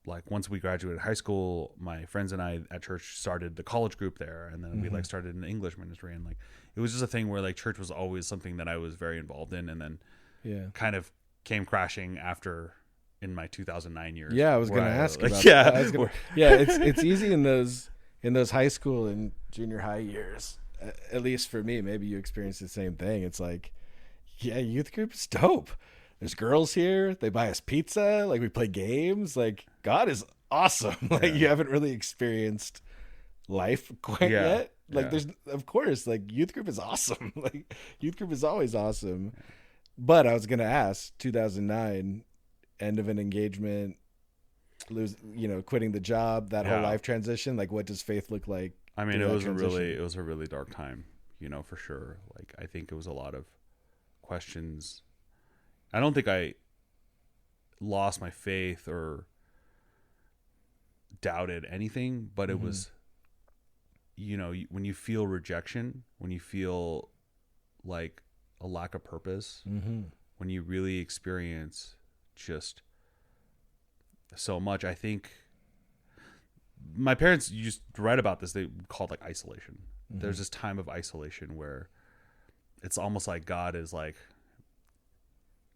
like, once we graduated high school, my friends and I at church started the college group there. And then we like started an English ministry. And like, it was just a thing where like church was always something that I was very involved in. And then kind of came crashing after in my 2009 years. Yeah. I was going to ask like, about yeah. that. It's easy in those high school and junior high years, at least for me. Maybe you experienced the same thing. It's like, yeah, youth group is dope. There's girls here. They buy us pizza. Like, we play games. Like, God is awesome. Like, you haven't really experienced life quite yet. Like, there's, of course, like, youth group is awesome. Like, youth group is always awesome. But I was going to ask, 2009, end of an engagement, quitting the job, that whole life transition. Like, what does faith look like? I mean, it was a really dark time, you know, for sure. Like, I think it was a lot of questions. I don't think I lost my faith or doubted anything, but it was, you know, when you feel rejection, when you feel like a lack of purpose, when you really experience just so much. I think my parents used to write about this. They called like isolation. There's this time of isolation where it's almost like God is like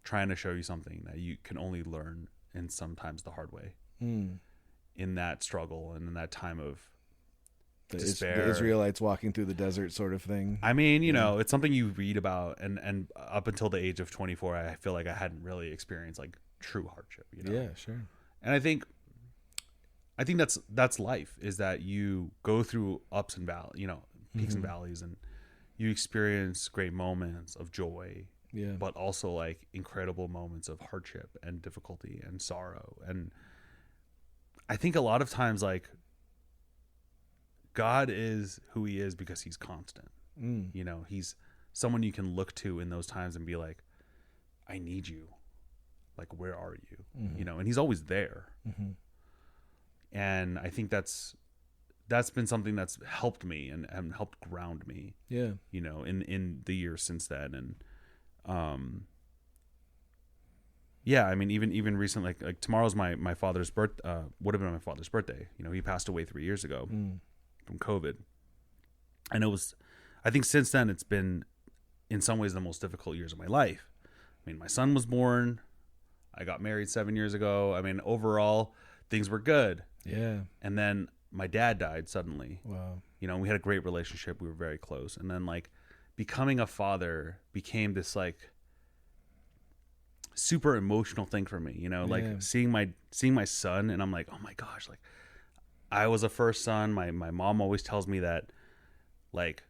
trying to show you something that you can only learn in sometimes the hard way in that struggle and in that time of despair. The Israelites walking through the desert sort of thing. I mean, you know, it's something you read about, and up until the age of 24, I feel like I hadn't really experienced like true hardship, you know? Yeah, sure. And I think that's life, is that you go through ups and valleys, you know, peaks and valleys, and you experience great moments of joy, but also like incredible moments of hardship and difficulty and sorrow. And I think a lot of times, like, God is who he is because he's constant. You know, he's someone you can look to in those times and be like, I need you. Like, where are you? You know, and he's always there. And I think that's been something that's helped me and helped ground me. Yeah. You know, in the years since then. And Yeah, I mean, even recently, like tomorrow's my father's would have been my father's birthday. You know, he passed away 3 years ago from COVID, and I think since then it's been, in some ways, the most difficult years of my life. I mean, my son was born, I got married 7 years ago. I mean, overall things were good. Yeah, and then my dad died suddenly. Wow. You know, we had a great relationship. We were very close, and then like becoming a father became this like super emotional thing for me, you know, like seeing my son, and I'm like, oh my gosh, like I was a first son. My mom always tells me that like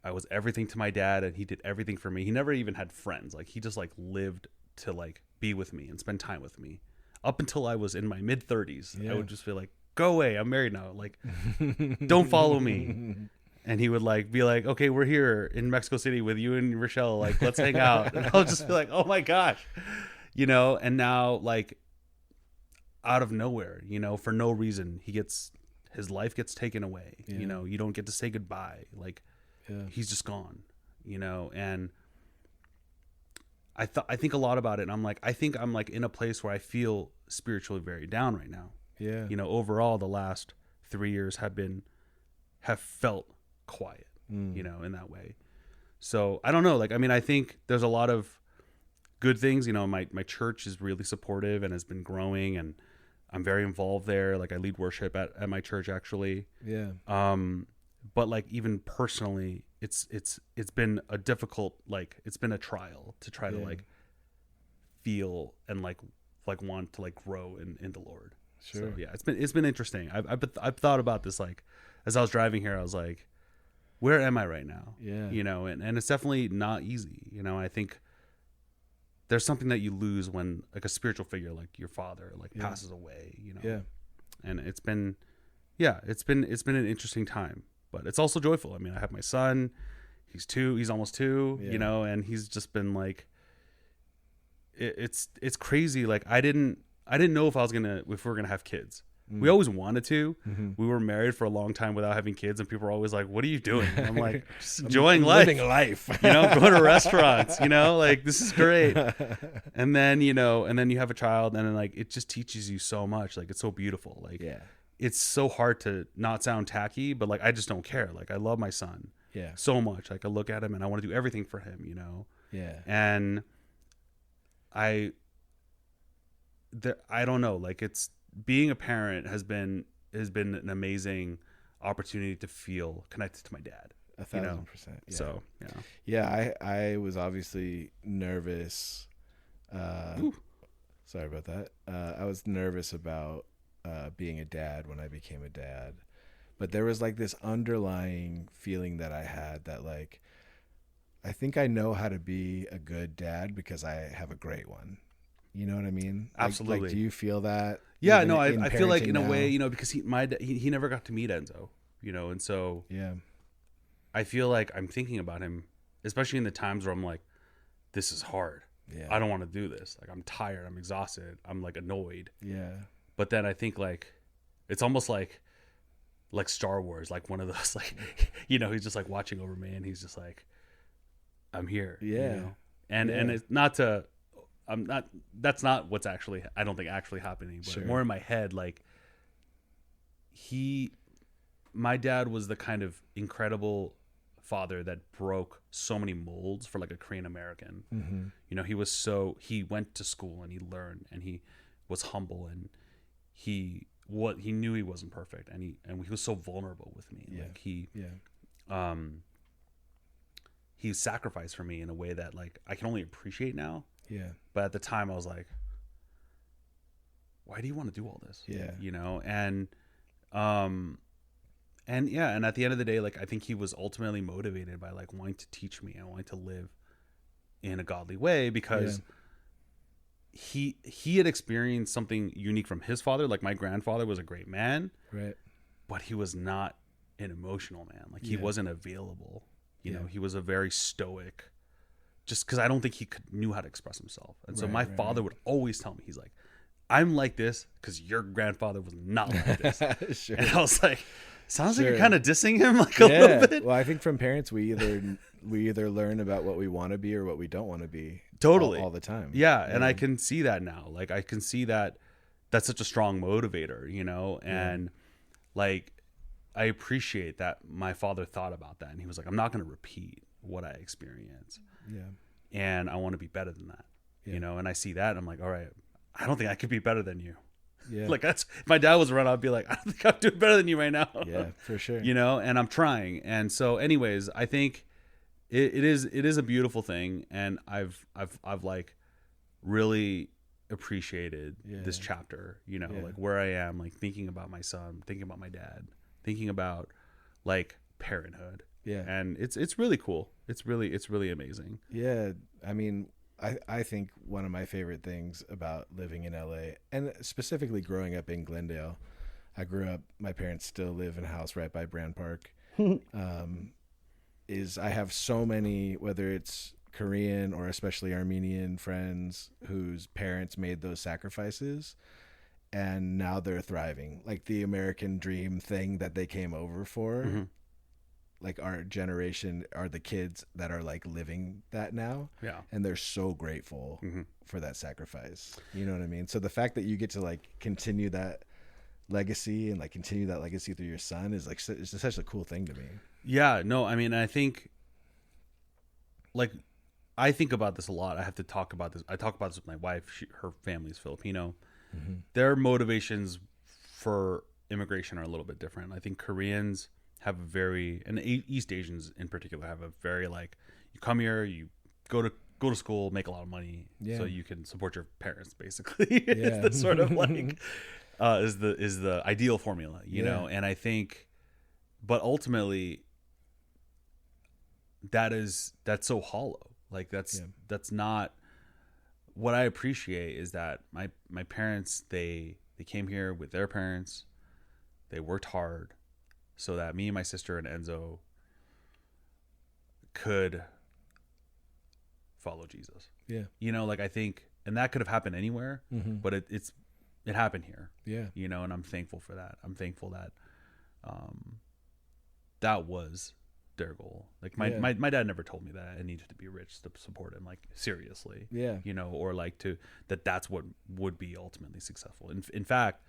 I was everything to my dad and he did everything for me. He never even had friends. Like he just like lived to like be with me and spend time with me up until I was in my mid 30s. I would just feel like, go away, I'm married now, like don't follow me. And he would like be like, okay, we're here in Mexico City with you and Rochelle. Like, let's hang out. And I'll just be like, oh my gosh, you know. And now, like, out of nowhere, you know, for no reason, his life gets taken away. Yeah. You know, you don't get to say goodbye. Like, he's just gone. You know, and I think a lot about it. And I'm like, I think I'm like in a place where I feel spiritually very down right now. Yeah. You know, overall, the last 3 years have felt quiet, you know, in that way. So I don't know. Like, I mean, I think there's a lot of good things, you know, my church is really supportive and has been growing, and I'm very involved there. Like I lead worship at my church actually. Yeah. But like even personally, it's been a difficult, like it's been a trial to try to like feel and like want to like grow in the Lord. Sure. So yeah, it's been interesting. I've thought about this, like as I was driving here, I was like, where am I right now? Yeah. You know, and it's definitely not easy. You know, I think there's something that you lose when like a spiritual figure like your father like passes away, you know. Yeah. And it's been an interesting time, but it's also joyful. I mean, I have my son, he's almost 2, you know, and he's just been like, it's crazy. Like I didn't know if we were gonna have kids. We always wanted to. We were married for a long time without having kids, and people were always like, what are you doing? And I'm like, just enjoying life. Living life. You know, going to restaurants, you know, like this is great. And then, you know, and then you have a child, and then like it just teaches you so much. Like it's so beautiful. Like it's so hard to not sound tacky, but like I just don't care. Like I love my son so much. Like I look at him and I want to do everything for him, you know? Yeah. And I don't know, like it's, being a parent has been an amazing opportunity to feel connected to my dad. 1,000%. Yeah. So I was obviously nervous. Sorry about that. I was nervous about being a dad when I became a dad, but there was like this underlying feeling that I had that like, I think I know how to be a good dad because I have a great one. You know what I mean? Absolutely. Like, do you feel that? Yeah, no, I feel like in a way, you know, because he never got to meet Enzo, you know, and so I feel like I'm thinking about him, especially in the times where I'm like, this is hard. Yeah. I don't want to do this. Like I'm tired. I'm exhausted. I'm like annoyed. Yeah. But then I think like, it's almost like Star Wars, like one of those, like, you know, he's just like watching over me and he's just like, I'm here. Yeah. You know? And it's not to, that's not what's actually, I don't think actually happening, but more in my head, like my dad was the kind of incredible father that broke so many molds for like a Korean American. Mm-hmm. You know, he went to school and he learned and he was humble and he knew he wasn't perfect and he was so vulnerable with me. Yeah. Like he sacrificed for me in a way that like I can only appreciate now. Yeah. But at the time I was like, why do you want to do all this? Yeah. You know, and at the end of the day, like I think he was ultimately motivated by like wanting to teach me and wanting to live in a godly way because he had experienced something unique from his father. Like my grandfather was a great man, right? But he was not an emotional man. Like he wasn't available. You know, he was a very stoic. Just because I don't think he knew how to express himself. And so my father would always tell me, he's like, I'm like this because your grandfather was not like this. Sure. And I was like, Sounds like Sure. you're kind of dissing him like a little bit. Well, I think from parents we either learn about what we want to be or what we don't want to be. Totally. All the time. Yeah, and I can see that now. Like I can see that that's such a strong motivator, and like I appreciate that my father thought about that, and he was like, I'm not going to repeat what I experienced. Yeah. And I want to be better than that. Yeah. And I see that and I'm like, all right, I don't think I could be better than you. Yeah. Like that's if my dad was around, I'd be like, I don't think I'm doing better than you right now. Yeah, for sure. And I'm trying. And so anyways, I think it is a beautiful thing, and I've like really appreciated this chapter, like where I am, like thinking about my son, thinking about my dad, thinking about like parenthood. Yeah. And it's really cool. It's really amazing. Yeah. I mean, I think one of my favorite things about living in LA, and specifically growing up in Glendale, my parents still live in a house right by Brand Park, is I have so many, whether it's Korean or especially Armenian friends whose parents made those sacrifices and now they're thriving. Like the American dream thing that they came over for. Like our generation are the kids that are like living that now. Yeah. And they're so grateful for that sacrifice. You know what I mean? So the fact that you get to like continue that legacy and like continue that legacy through your son is like, it's such a cool thing to me. Yeah, no, I mean, I think like, I think about this a lot. I have to talk about this. I talk about this with my wife. Her family's Filipino. Their motivations for immigration are a little bit different. I think Koreans have and East Asians in particular have a very like, you come here, you go to school, make a lot of money, so you can support your parents. Basically, it's the sort of like is the ideal formula, you know. And I think, but ultimately, that's so hollow. Like that's not what I appreciate. Is that my parents they came here with their parents, they worked hard so that me and my sister and Enzo could follow Jesus. Like I think, and that could have happened anywhere, but it happened here. And I'm thankful for that. I'm thankful that that was their goal. Like my dad never told me that I needed to be rich to support him, like seriously. Or like that's what would be ultimately successful. In fact,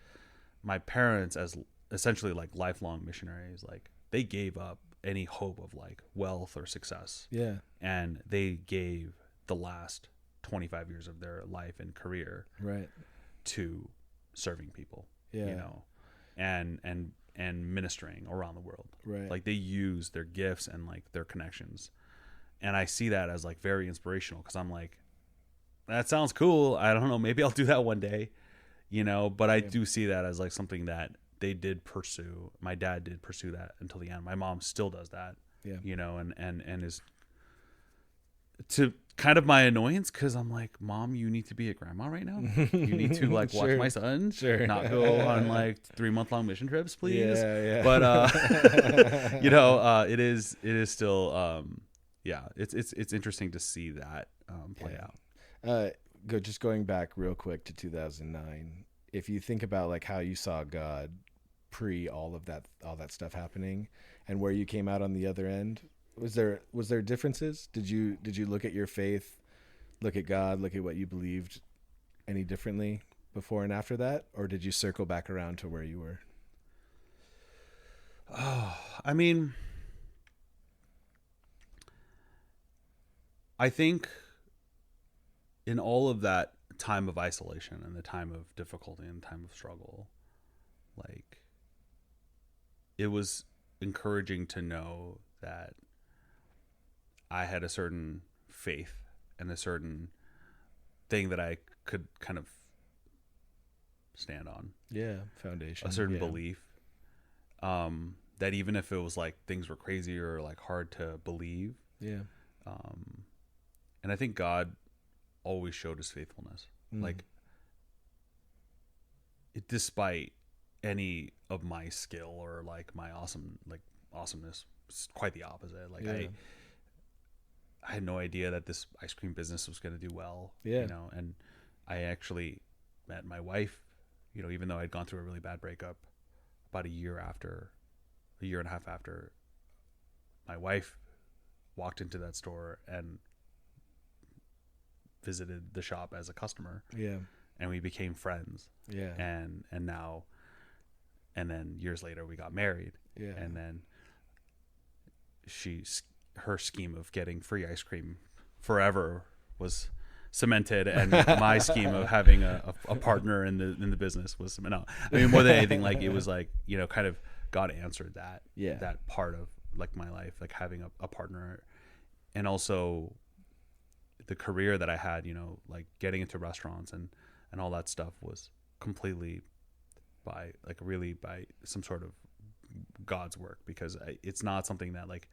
my parents, as essentially like lifelong missionaries, like they gave up any hope of like wealth or success. And they gave the last 25 years of their life and career to serving people. And ministering around the world. Like they use their gifts and like their connections. And I see that as like very inspirational, because I'm like, that sounds cool. I don't know, maybe I'll do that one day, but I do see that as like something that they did pursue. My dad did pursue that until the end. My mom still does that, and is to kind of my annoyance, because I'm like, Mom, you need to be a grandma right now. You need to like watch my son, not go on like 3-month-long mission trips, please. But it is still it's interesting to see that play out. Just going back real quick to 2009, if you think about like how you saw God pre all that stuff happening and where you came out on the other end, was there differences? Did you look at your faith, look at God, look at what you believed any differently before and after that, or did you circle back around to where you were? Oh, I mean, I think in all of that time of isolation and the time of difficulty and time of struggle, like it was encouraging to know that I had a certain faith and a certain thing that I could kind of stand on. Foundation. A certain belief. That even if it was like things were crazy or like hard to believe. And I think God always showed his faithfulness. Like, despite any of my skill or like my awesomeness, it's quite the opposite. Like I had no idea that this ice cream business was going to do well. And I actually met my wife, even though I'd gone through a really bad breakup, about a year after a year and a half after, my wife walked into that store and visited the shop as a customer. Yeah. And we became friends. Yeah. And now, and then years later we got married. Yeah. And then her scheme of getting free ice cream forever was cemented, and my scheme of having a partner in the business was cemented. No, I mean, more than anything, like it was like, you know, kind of God answered that part of like my life, like having a partner, and also the career that I had, you know, like getting into restaurants and all that stuff was completely by some sort of God's work, because it's not something that like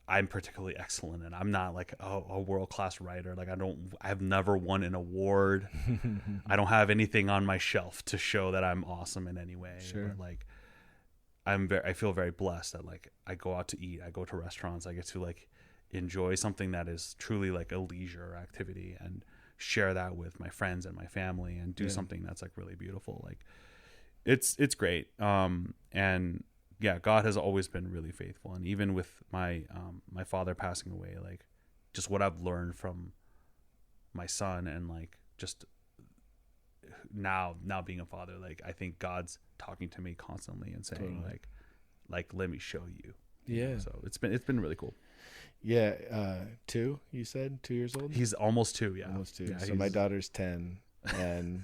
I'm particularly excellent in. I'm not like a world-class writer. Like I've never won an award. I don't have anything on my shelf to show that I'm awesome in any way. Sure. But like I feel very blessed that like I go out to eat, I go to restaurants, I get to like enjoy something that is truly like a leisure activity and share that with my friends and my family and do something that's like really beautiful. Like it's great. And yeah, God has always been really faithful. And even with my father passing away, like just what I've learned from my son, and like just now being a father, like I think God's talking to me constantly and saying Totally. like let me show you. Yeah. So it's been really cool. Yeah. 2, you said 2 years old? He's almost 2. Yeah. Almost 2. Yeah, So my daughter's 10, and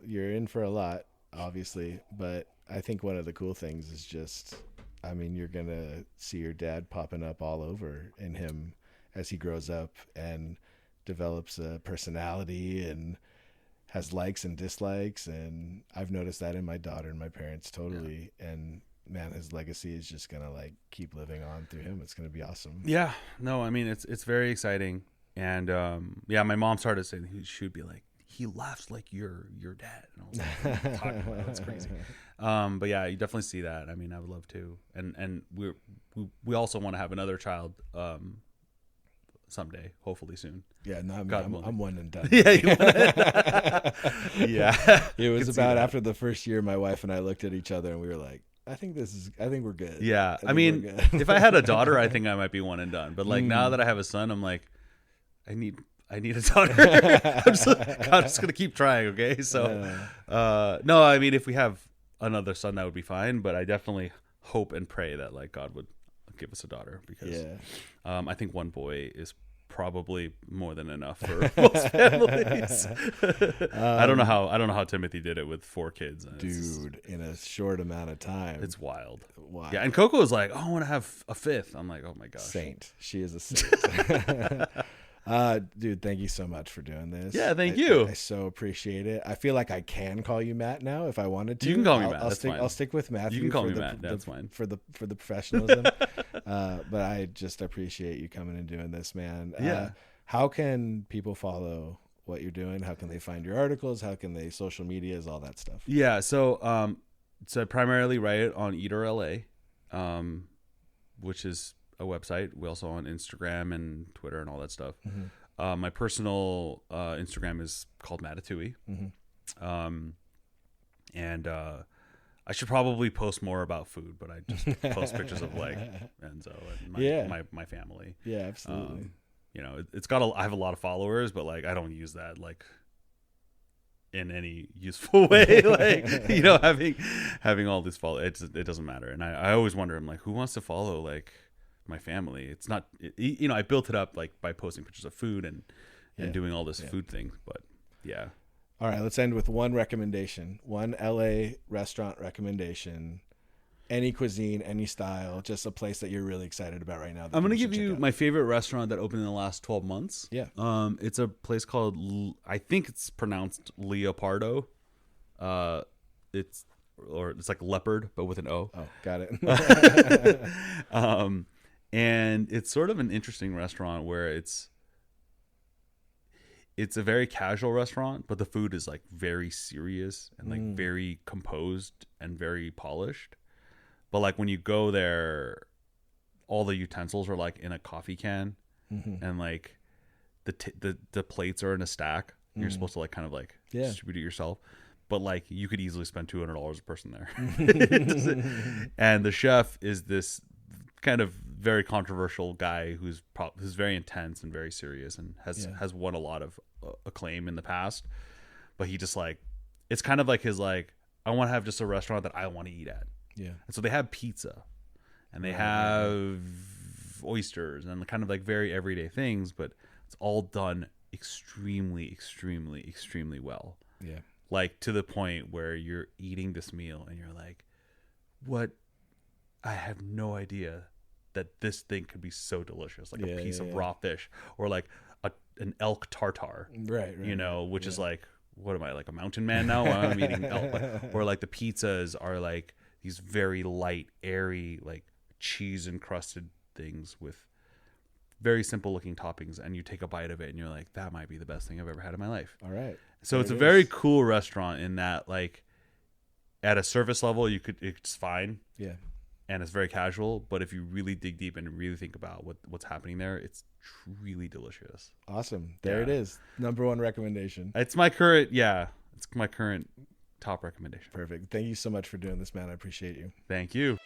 you're in for a lot, obviously, but I think one of the cool things is just, I mean, you're going to see your dad popping up all over in him as he grows up and develops a personality and has likes and dislikes. And I've noticed that in my daughter and my parents totally. Yeah. And man, his legacy is just going to like keep living on through him. It's going to be awesome. Yeah, no, I mean, it's very exciting. And yeah, my mom started saying, she would be like, he laughs like your dad. And I was like, what are you talking about? That's crazy. But yeah, you definitely see that. I mean, I would love to. And we also want to have another child someday, hopefully soon. Yeah, no, I'm one and done. Yeah, yeah. It was about after the first year, my wife and I looked at each other and we were like, I think we're good. Yeah, I mean, if I had a daughter, I think I might be one and done. But like now that I have a son, I'm like, I need a daughter. I'm just gonna keep trying. Okay, so no, I mean, if we have another son, that would be fine. But I definitely hope and pray that like God would give us a daughter, because I think one boy is probably more than enough for most families. I don't know how Timothy did it with 4 kids. Dude, in a short amount of time. It's wild. Yeah, and Coco was like, oh, I want to have a 5th. I'm like, oh my gosh. Saint. She is a saint. Dude, thank you so much for doing this. Yeah, thank you. I so appreciate it. I feel like I can call you Matt now if I wanted to. You can call me Matt. That's fine. I'll stick with Matthew. You can call me Matt. That's fine. For the professionalism. But I just appreciate you coming and doing this, man. Yeah. How can people follow what you're doing? How can they find your articles? How can they social medias, all that stuff? Yeah. So I primarily write it on Eater LA, which is a website. We also on Instagram and Twitter and all that stuff. Mm-hmm. My personal Instagram is called Matatui. Mm-hmm. And I should probably post more about food, but I just post pictures of like Enzo and my family. Yeah, absolutely. You know, I have a lot of followers, but like I don't use that like in any useful way. Like, you know, having all these followers, it doesn't matter. And I always wonder, I'm like, who wants to follow like my family? It's not, you know, I built it up like by posting pictures of food and doing all this food thing, but yeah. All right, let's end with one recommendation, one LA restaurant recommendation, any cuisine, any style, just a place that you're really excited about right now. I'm going to give you my favorite restaurant that opened in the last 12 months. Yeah. It's a place called, I think it's pronounced Leopardo. It's like leopard, but with an O. Oh, got it. And it's sort of an interesting restaurant where it's a very casual restaurant, but the food is like very serious and like very composed and very polished. But like when you go there, all the utensils are like in a coffee can, and like the plates are in a stack. You're supposed to like kind of like distribute it yourself. but like you could easily spend $200 a person there. And the chef is this kind of very controversial guy who's very intense and very serious and has won a lot of acclaim in the past. But he just like, it's kind of like his like, I want to have just a restaurant that I want to eat at. Yeah. And so they have pizza and they have oysters and kind of like very everyday things, but it's all done extremely, extremely, extremely well. Yeah. Like to the point where you're eating this meal and you're like, what? I have no idea that this thing could be so delicious. Like a piece of raw fish or like an elk tartare, right, you know, which is like, what am I, like a mountain man now? I'm eating elk. Or like the pizzas are like these very light, airy, like cheese encrusted things with very simple looking toppings, and you take a bite of it and you're like, that might be the best thing I've ever had in my life. All right. So it's a very cool restaurant in that, like, at a service level, it's fine. Yeah. And it's very casual, but if you really dig deep and really think about what's happening there, it's really delicious. Awesome. There it is. Number one recommendation. It's my current top recommendation. Perfect. Thank you so much for doing this, man. I appreciate you. Thank you.